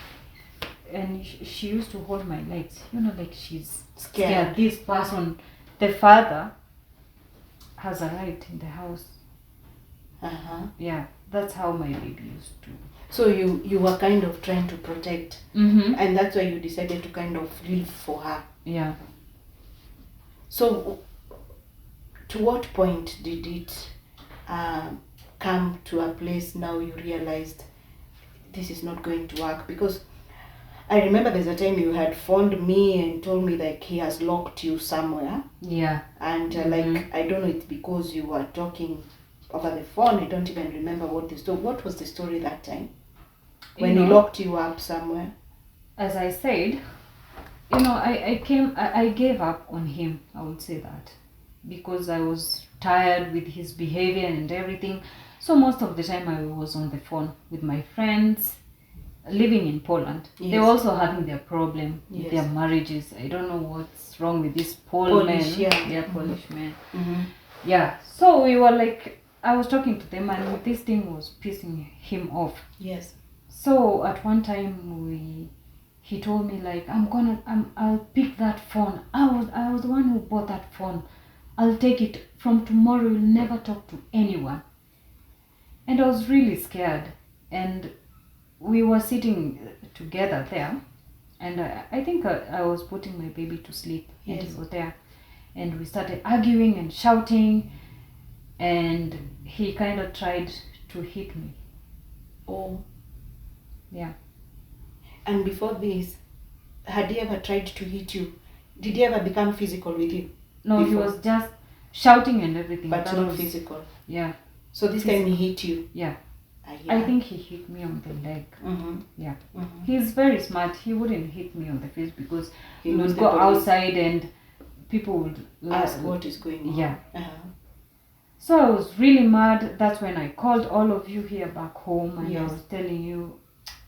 and she used to hold my legs, you know, like she's scared. This person, the father, has arrived in the house. Yeah, that's how my baby used to. So you were kind of trying to protect, and that's why you decided to kind of live for her. Yeah. So to what point did it come to a place now you realized this is not going to work? Because I remember there's a time you had phoned me and told me like he has locked you somewhere. Yeah. And like, I don't know, it's because you were talking over the phone. I don't even remember what was the story that time when he locked you up somewhere. As I said, you know, I gave up on him, I would say that, because I was tired with his behavior and everything. So most of the time I was on the phone with my friends living in Poland. Yes. They were also having their problem with Yes. their marriages. I don't know what's wrong with these Polish men. Yeah. They're Polish men. Mm-hmm. Yeah. So we were like, I was talking to them and this thing was pissing him off. Yes. So at one time he told me like, I'll pick that phone. I was the one who bought that phone. I'll take it. From tomorrow you'll never talk to anyone. And I was really scared. And we were sitting together there, and I think I was putting my baby to sleep. Yes. And he was there, and we started arguing and shouting, and he kind of tried to hit me. Oh. Yeah. And before this, had he ever tried to hit you? Did he ever become physical with you? No, before? He was just shouting and everything. But that not was, physical. Yeah. So this time he hit you? Yeah. Yeah. I think he hit me on the leg. Mm-hmm. Yeah. Mm-hmm. He's very smart. He wouldn't hit me on the face because He he knows would the go police. outside and people would Ask what is going on. Yeah. Uh-huh. So I was really mad. That's when I called all of you here back home and Yes. I was telling you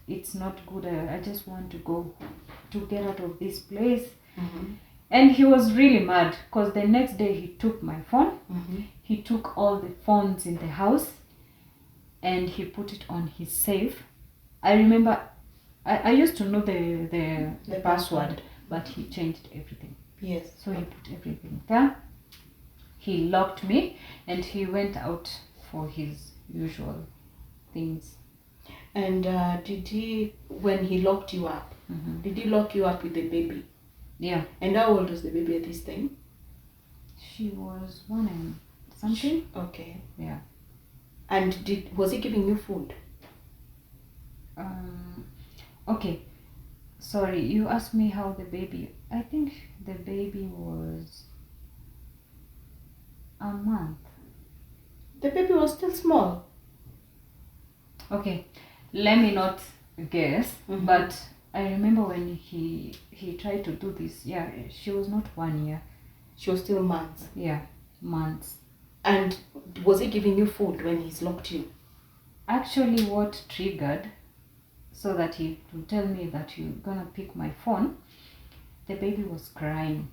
it's not good. I just want to get out of this place. Mm-hmm. And he was really mad because the next day he took my phone. Mm-hmm. He took all the phones in the house and he put it on his safe. I remember I used to know the password, but he changed everything. Yes. So he put everything there. He locked me and he went out for his usual things. And did he, when he locked you up, did he lock you up with the baby? Yeah. And how old was the baby at this time? She was 1 and something. Okay. Yeah. And was he giving you food? Okay. Sorry, you asked me how the baby. I think the baby was a month. The baby was still small. Okay, let me not guess, but I remember when he tried to do this. Yeah, she was not 1 year. She was still months. Yeah, months. And was he giving you food when he's locked you? Actually, what triggered so that he would tell me that you're gonna pick my phone, the baby was crying.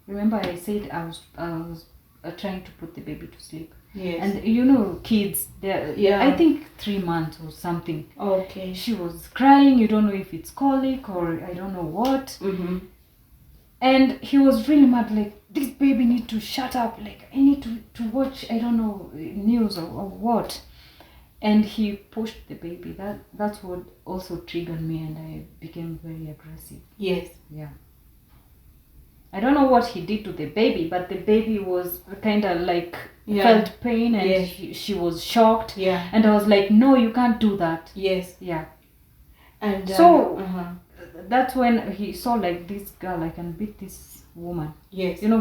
Remember I said I was trying to put the baby to sleep. Yes. And you know kids, they're, I think 3 months or something. Okay. She was crying, you don't know if it's colic or I don't know what. Mm-hmm. And he was really mad, like, this baby need to shut up, like, I need to watch, I don't know, news or what. And he pushed the baby. That's what also triggered me and I became very aggressive. Yes. Yeah. I don't know what he did to the baby, but the baby was kind of like felt pain and she was shocked. Yeah. And I was like, no, you can't do that. Yes. Yeah. And so that's when he saw like this girl, I can beat this woman. Yes. You know,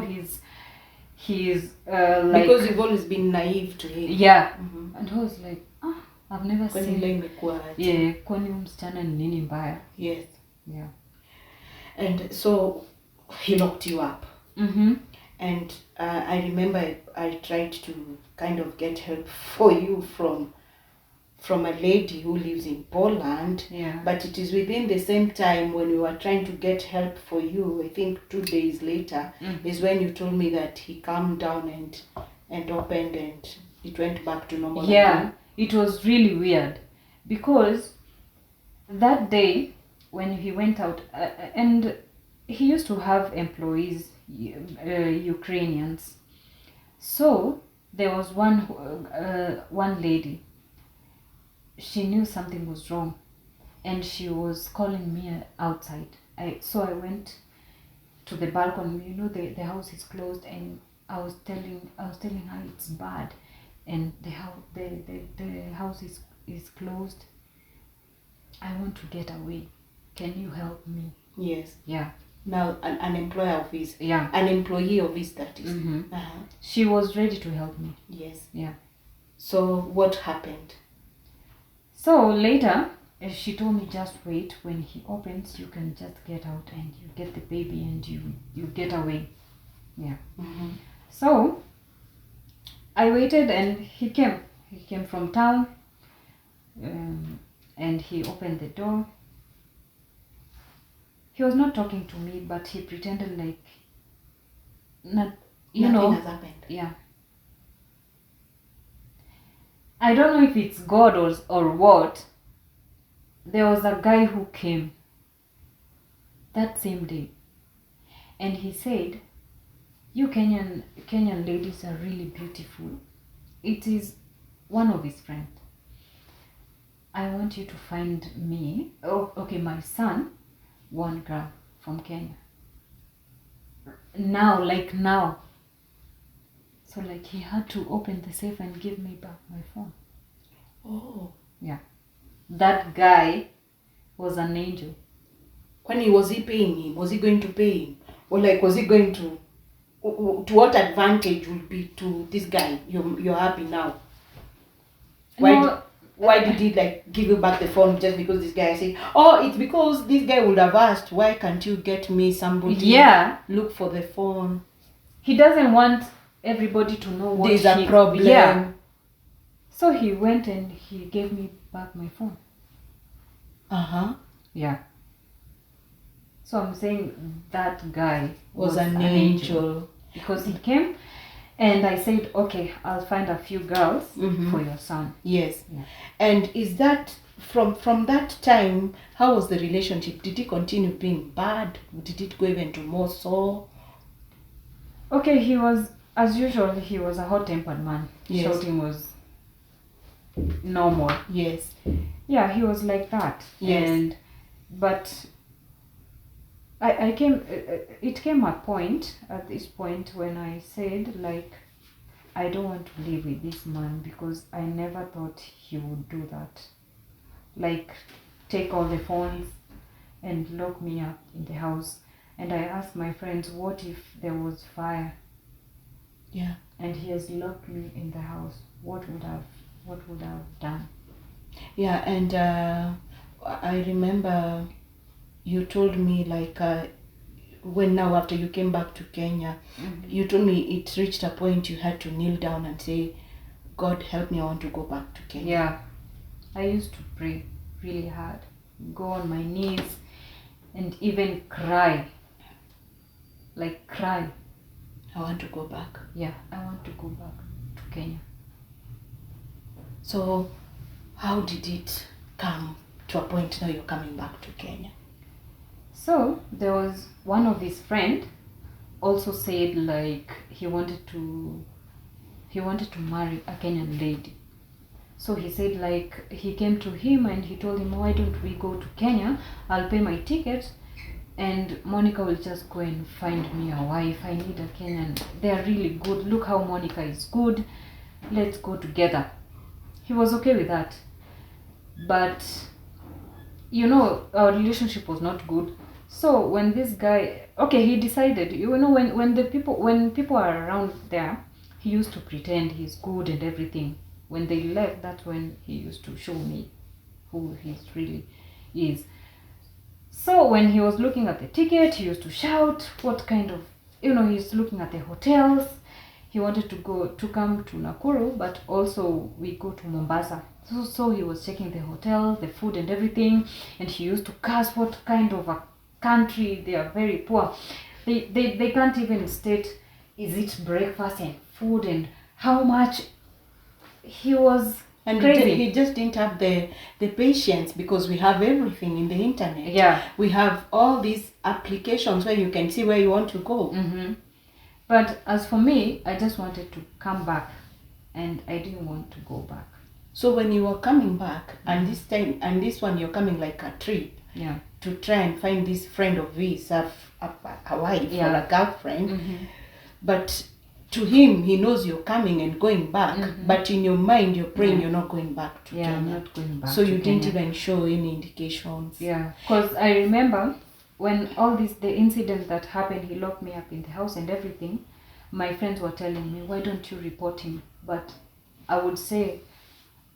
he's like, because you've always been naive to him. yeah. Mhm. And I was like, I've never Kwani seen. ile imekuwa aje? Yeah, kwani huyu msichana ni nini mbaya? Yes. Yeah. And so he locked you up. And I remember I tried to kind of get help for you from a lady who lives in Poland. Yeah. But it is within the same time when we were trying to get help for you, I think 2 days later, is when you told me that he calmed down and opened and it went back to normal. Yeah, again. it was really weird because that day when he went out, and he used to have employees, Ukrainians. So there was one lady. She knew something was wrong, and she was calling me outside. So I went to the balcony. You know, the house is closed, and I was telling her it's bad, and the house is closed. I want to get away. Can you help me? Yes. Yeah. Now an employer of his. Yeah. An employee of his, that is. She was ready to help me. Yes. Yeah. So what happened? So later, she told me just wait. When he opens, you can just get out and you get the baby and you get away. Yeah. So I waited and he came. He came from town, and he opened the door. He was not talking to me, but he pretended like nothing has happened. Yeah. I don't know if it's God or what. There was a guy who came that same day, and he said, "You Kenyan ladies are really beautiful." It is one of his friends. "I want you to find me, my son, one girl from Kenya. Now. So like he had to open the safe and give me back my phone. Oh. Yeah. That guy was an angel. When was he paying him? Was he going to pay him? Or like was he going to what advantage would be to this guy? You're happy now. Why did he like give you back the phone just because this guy said, "Oh, it's because this guy would have asked, why can't you get me somebody?" Yeah. Look for the phone. He doesn't want everybody to know what There's a problem. Yeah. So he went and he gave me back my phone. Yeah. So I'm saying that guy was an angel. Because he came and I said, "Okay, I'll find a few girls for your son." Yes. Yeah. And is that from that time, how was the relationship? Did he continue being bad? Did it go even to more so? Okay, he was, as usual, he was a hot-tempered man. Yes. Shouting was normal. Yes. Yeah, he was like that. Yes. But it came at this point when I said, like, I don't want to live with this man because I never thought he would do that. Like, take all the phones and lock me up in the house. And I asked my friends, what if there was fire? Yeah. And he has locked me in the house. What would I have done? Yeah, and I remember you told me like when now after you came back to Kenya, you told me it reached a point you had to kneel down and say, "God help me, I want to go back to Kenya." Yeah. I used to pray really hard, go on my knees and even cry. Like cry. I want to go back. Yeah, I want to go back to Kenya. So how did it come to a point now you're coming back to Kenya? So there was one of his friend also said like he wanted to marry a Kenyan lady. So he said like he came to him and he told him, "Why don't we go to Kenya? I'll pay my ticket and Monica will just go and find me a wife. I need a Kenyan. They are really good. Look how Monica is good. Let's go together." He was okay with that. But, our relationship was not good. So when this guy, okay, he decided, you know, when people are around there, he used to pretend he's good and everything. When they left, that's when he used to show me who he really is. So when he was looking at the ticket, he used to shout what kind of, you know, he's looking at the hotels. He wanted to come to Nakuru, but also we go to Mombasa. So he was checking the hotel, the food and everything, and he used to curse what kind of a country. They are very poor. They can't even state, is it breakfast and food and how much. He was And crazy. he just didn't have the patience, because we have everything in the internet. Yeah. We have all these applications where you can see where you want to go. Mm-hmm. But as for me, I just wanted to come back, and I didn't want to go back. So when you were coming back, and this time, and this one, you're coming like a trip, Yeah. to try and find this friend of his, a wife Yeah. or a girlfriend. Mm-hmm. But to him, he knows you're coming and going back. Mm-hmm. But in your mind, you're praying Yeah. you're not going back to Yeah, I'm Kenya. not going back. So to you didn't Kenya. even show any indications. Yeah, because I remember when all this, the incident that happened, he locked me up in the house and everything. My friends were telling me, why don't you report him? But I would say,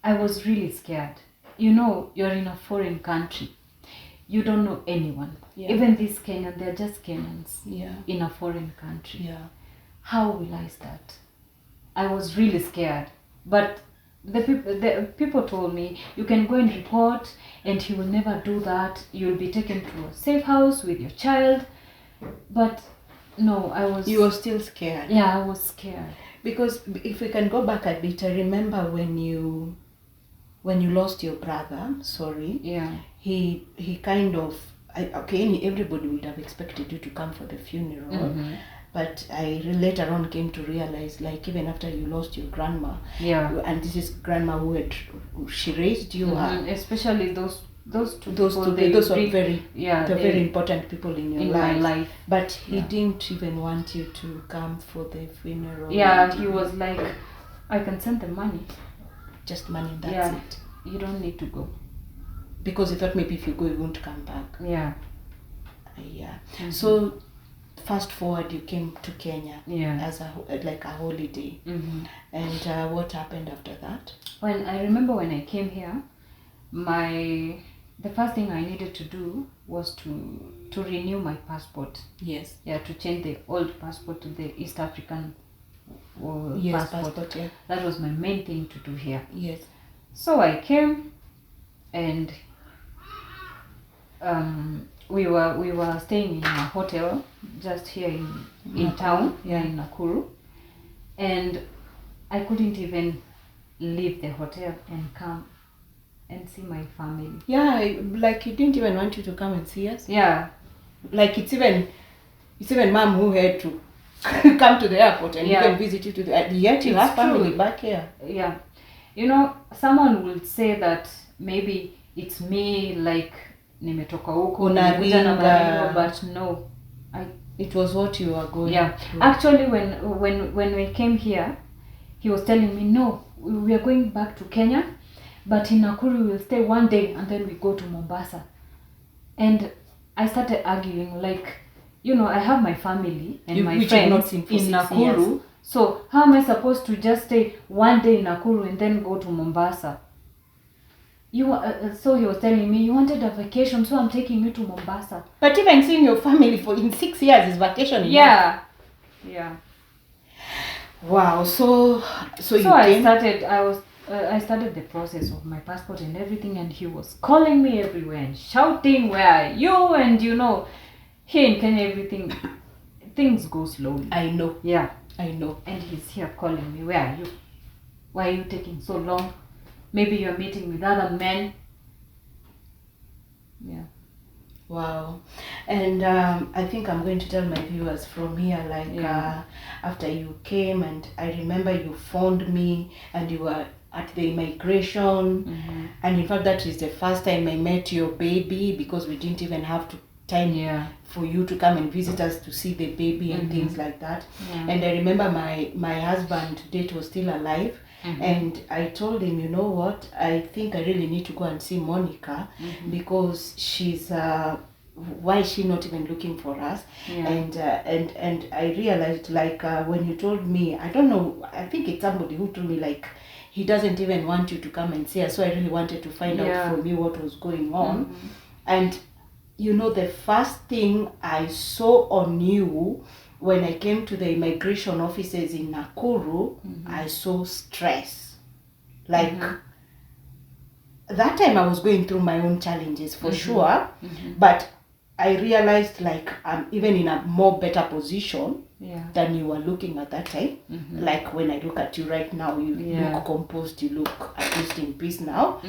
I was really scared. You know, you're in a foreign country. You don't know anyone. Yeah. Even these Kenyans, they're just Kenyans Yeah. in a foreign country. Yeah. How will I start? I was really scared. But the people told me, you can go and report, and he will never do that. You'll be taken to a safe house with your child. But no, I was... You were still scared. Yeah, I was scared. Because if we can go back a bit, I remember when you lost your brother, sorry, Yeah. he kind of, everybody would have expected you to come for the funeral. Mm-hmm. But I later on came to realize, like, even after you lost your grandma, Yeah. and this is grandma she raised you, Mm-hmm. Especially those two those people, two, they those are bring- very, yeah, they're they- very important people in your in life. my life. But he Yeah. didn't even want you to come for the funeral. Yeah, he was like, I can send the money. Just money, that's Yeah. it. You don't need to go. Because he thought maybe if you go, you won't come back. Yeah. Yeah. Mhm. So fast forward, you came to Kenya Yeah. as like a holiday. Mm-hmm. And what happened after that? When I remember when I came here, the first thing I needed to do was to renew my passport. Yes. Yeah, to change the old passport to the East African Yes, passport. yeah. That was my main thing to do here. Yes. So I came, and we were staying in a hotel just here in town, Yeah. in Nakuru, and I couldn't even leave the hotel and come and see my family. Yeah, like he didn't even want you to come and see us. Yeah. Like it's even mom who had to come to the airport and Yeah. even visit you yet you It's have family true. back here. Yeah. You know, someone will say that maybe it's me, like nimetoka huko nimekuja na Unaringa. maringo, but no. It was what you were going Yeah. through. Actually, when we came here, he was telling me, no, we are going back to Kenya, but in Nakuru we will stay one day and then we go to Mombasa. And I started arguing, like, you know, I have my family and my Which you've not friends seen for in 6 Nakuru. years. So how am I supposed to just stay one day in Nakuru and then go to Mombasa? So he was telling me, you wanted a vacation, so I'm taking you to Mombasa. But even seeing your family in 6 years is vacation enough. Yeah. Yeah. Wow. So you I came. I started the process of my passport and everything, and he was calling me everywhere and shouting, where are you? And you know, here in Kenya, things go slowly. I know. Yeah. I know. And he's here calling me, where are you? Why are you taking so long? Maybe you're meeting with other men. Yeah. Wow. And I think I'm going to tell my viewers from here, like, Yeah. after you came, and I remember you phoned me and you were at the immigration. Mm-hmm. And in fact, that is the first time I met your baby, because we didn't even have time Yeah. for you to come and visit us to see the baby and Mhm. things like that. Yeah. And I remember my husband, Date, was still alive. Mhm. And I told him, you know what, I think I really need to go and see Monica, Mhm. because she's why is she not even looking for us? Yeah. And I realized, like, when you told me, I don't know, I think it's somebody who told me, like, he doesn't even want you to come and see us. So I really wanted to find Yeah. out from you what was going on. And you know, the first thing I saw on you when I came to the immigration offices in Nakuru, I saw stress. Like, that time I was going through my own challenges for sure, but I realized, like, I'm even in a more better position than you were looking at that time. Like, when I look at you right now, you look composed, you look at least in peace now.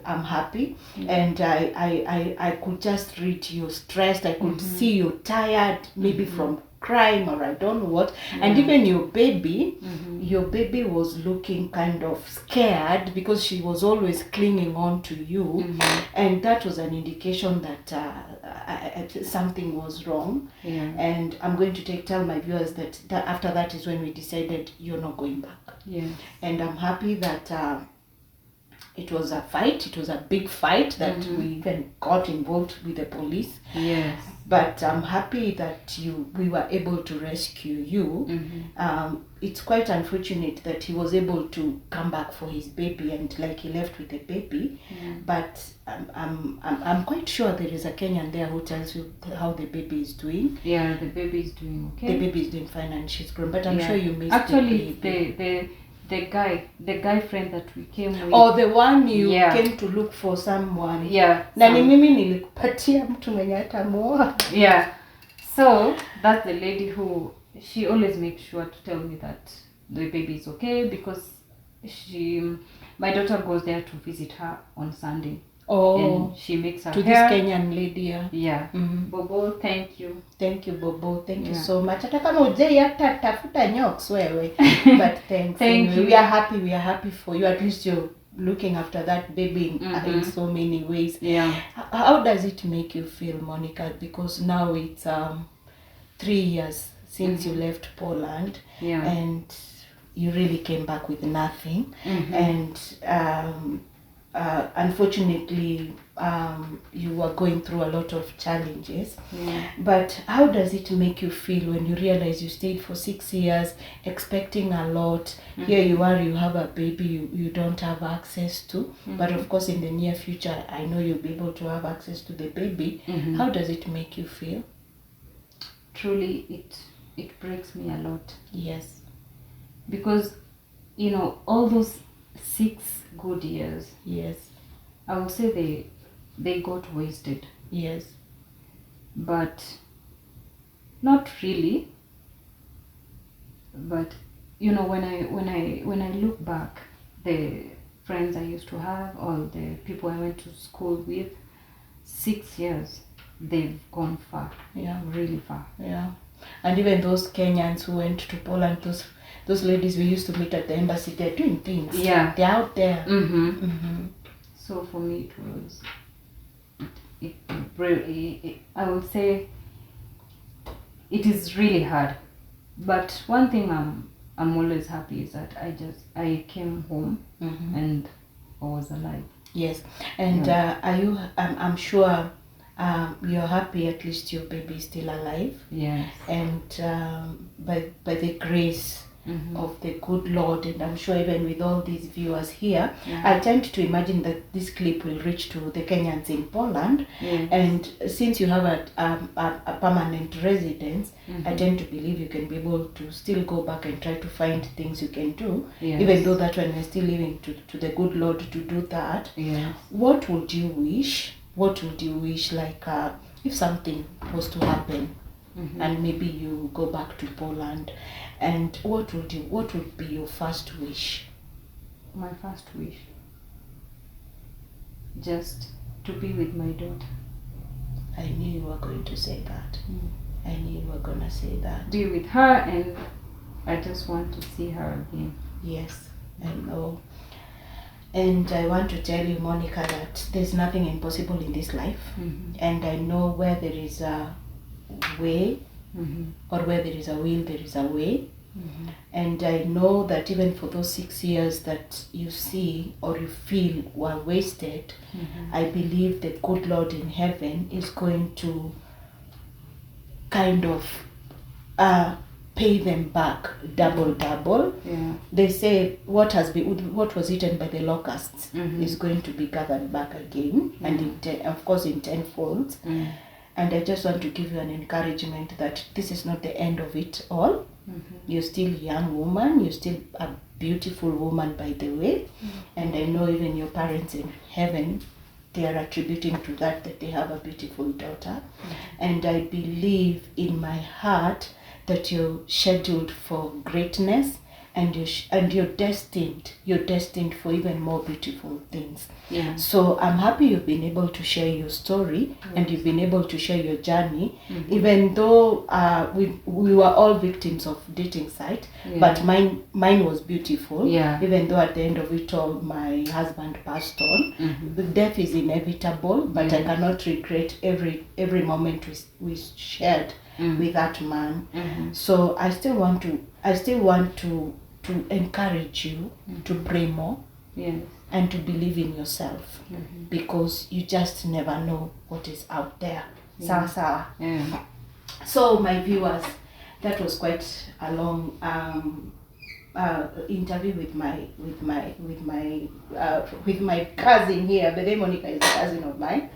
I'm happy. And I could just read you're stressed. I could see you're tired, maybe from crying or I don't know what. And even your baby was looking kind of scared because she was always clinging on to you. And that was an indication that something was wrong. And I'm going to tell my viewers that after that is when we decided you're not going back. And I'm happy that it was a fight. It was a big fight that we even got involved with the police. But I'm happy that we were able to rescue you. It's quite unfortunate that he was able to come back for his baby and, like, he left with the baby. But I'm quite sure there is a Kenyan there who tells you how the baby is doing. Yeah, the baby is doing okay. The baby is doing fine and she's grown. But I'm sure you missed actually the baby. the guy friend that we came with. Oh, the one you came to look for someone. Na ni mimi nilikupatia mtu mwenye atamuoa. So that's the lady who, she always makes sure to tell me that the baby is okay, because my daughter goes there to visit her on Sunday. And she makes her to hair. This Kenyan lady. Bobo, thank you. Thank you, Bobo. Thank you so much. Hata kama ujei hata tafuta nyoks wewe. But thanks. Thank you. We are happy for you. At least you're looking after that baby in so many ways. How does it make you feel, Monica? Because now it's 3 years since you left Poland. And you really came back with nothing. And unfortunately, you were going through a lot of challenges. But how does it make you feel when you realize you stayed for 6 years expecting a lot? Here you are, you have a baby you don't have access to. But of course, in the near future, I know you'll be able to have access to the baby. How does it make you feel? Truly, it breaks me a lot. Yes. Because, you know, all those 6 good years, I would say they got wasted. But not really. But, you know, when I look back, the friends I used to have, all the people I went to school with, 6 years, they've gone far. Really far. And even those Kenyans who went to Poland, those ladies we used to meet at the embassy, they're doing things. They're out there. So for me, I would say it is really hard. But one thing I'm always happy is that I came home and I was alive. And are you? I'm sure you're happy. At least your baby is still alive. And by the grace of the good Lord, and I'm sure even with all these viewers here, I tend to imagine that this clip will reach to the Kenyans in Poland. And since you have a permanent residence, I tend to believe you can be able to still go back and try to find things you can do, even though that when we're still living to the good Lord to do that. What would you wish? Like, if something was to happen and maybe you go back to Poland, and what would be your first wish? My first wish, just to be with my daughter. I knew you were going to say that. I knew you were going to say that. Be with her, and I just want to see her again. Yes, I know. And I want to tell you, Monica, that there's nothing impossible in this life. And I know where there is a way, or where there is a will, there is a way. And I know that even for those 6 years that you see or you feel were wasted, I believe the good Lord in heaven is going to kind of pay them back double. Yeah. They say what was eaten by the locusts is going to be gathered back again, and of course in tenfold. And I just want to give you an encouragement that this is not the end of it all. You're still a young woman, you're still a beautiful woman, by the way. And I know even your parents in heaven, they are attributing to that they have a beautiful daughter. And I believe in my heart that you're scheduled for greatness, and you're destined for even more beautiful things. Yeah. So I'm happy you've been able to share your story, and you've been able to share your journey, even though we were all victims of dating site, but mine was beautiful. Even though at the end of it all my husband passed on. The death is inevitable, but I cannot regret every moment we shared with that man. So I still want to encourage you to pray more. And to believe in yourself, because you just never know what is out there. Sawa. So my viewers, that was quite a long interview with my cousin here. But then Monica is a cousin of mine,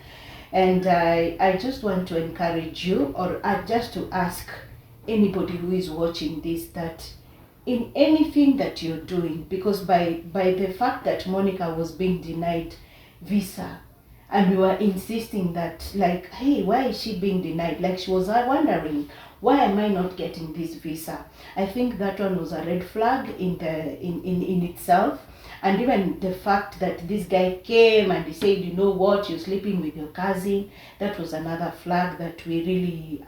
and I just want to encourage you, or just to ask anybody who is watching this, that in anything that you're doing, because by the fact that Monica was being denied visa, and we were insisting that, like, hey, why is she being denied? Like, she was wondering, why am I not getting this visa? I think that one was a red flag in itself. And even the fact that this guy came and he said, you know what, you're sleeping with your cousin, that was another flag that we really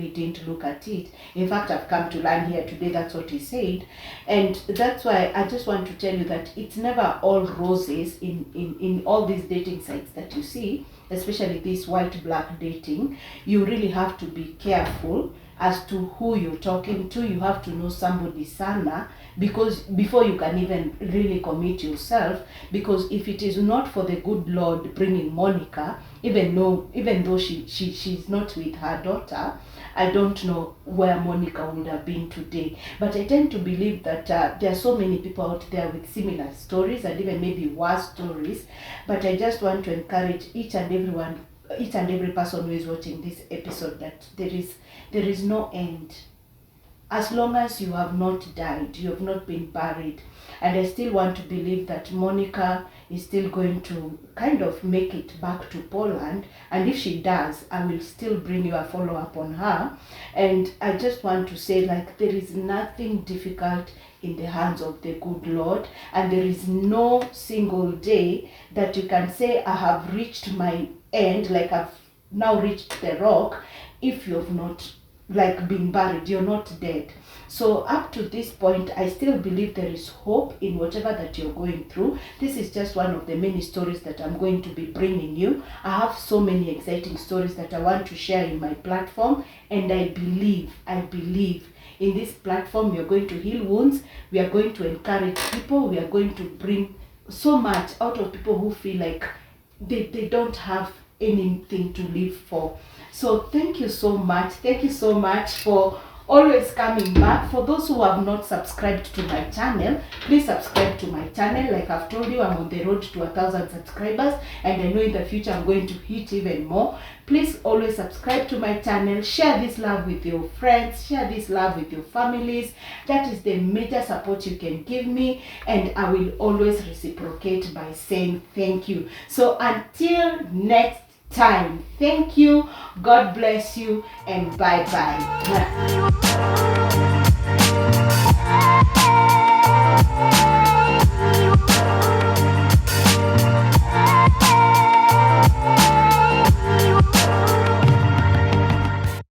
didn't look at it. In fact, I've come to learn here today that's what he said. And that's why I just want to tell you that it's never all roses in all these dating sites that you see, especially this white-black dating. You really have to be careful as to who you're talking to. You have to know somebody sana, because before you can even really commit yourself, because if it is not for the good Lord bringing Monica, even though she's not with her daughter, I don't know where Monica would have been today. But I tend to believe that there are so many people out there with similar stories, and even maybe worse stories. But I just want to encourage each and every person who is watching this episode that there is no end. As long as you have not died, you have not been buried. And I still want to believe that Monica is still going to kind of make it back to Poland. And if she does, I will still bring you a follow-up on her. And I just want to say, like, there is nothing difficult in the hands of the good Lord. And there is no single day that you can say, I have reached my end, like I've now reached the rock. If you have not been buried, you're not dead. So up to this point, I still believe there is hope in whatever that you're going through. This is just one of the many stories that I'm going to be bringing you. I have so many exciting stories that I want to share in my platform, and I believe in this platform we are going to heal wounds, we are going to encourage people, we are going to bring so much out of people who feel like they don't have anything to live for. So thank you so much for always coming back. For those who have not subscribed to my channel, please subscribe to my channel. Like I've told you, I'm on the road to 1,000 subscribers, and I know in the future I'm going to hit even more. Please always subscribe to my channel, share this love with your friends, share this love with your families. That is the major support you can give me, and I will always reciprocate by saying thank you. So until next time, thank you, God bless you, and bye bye.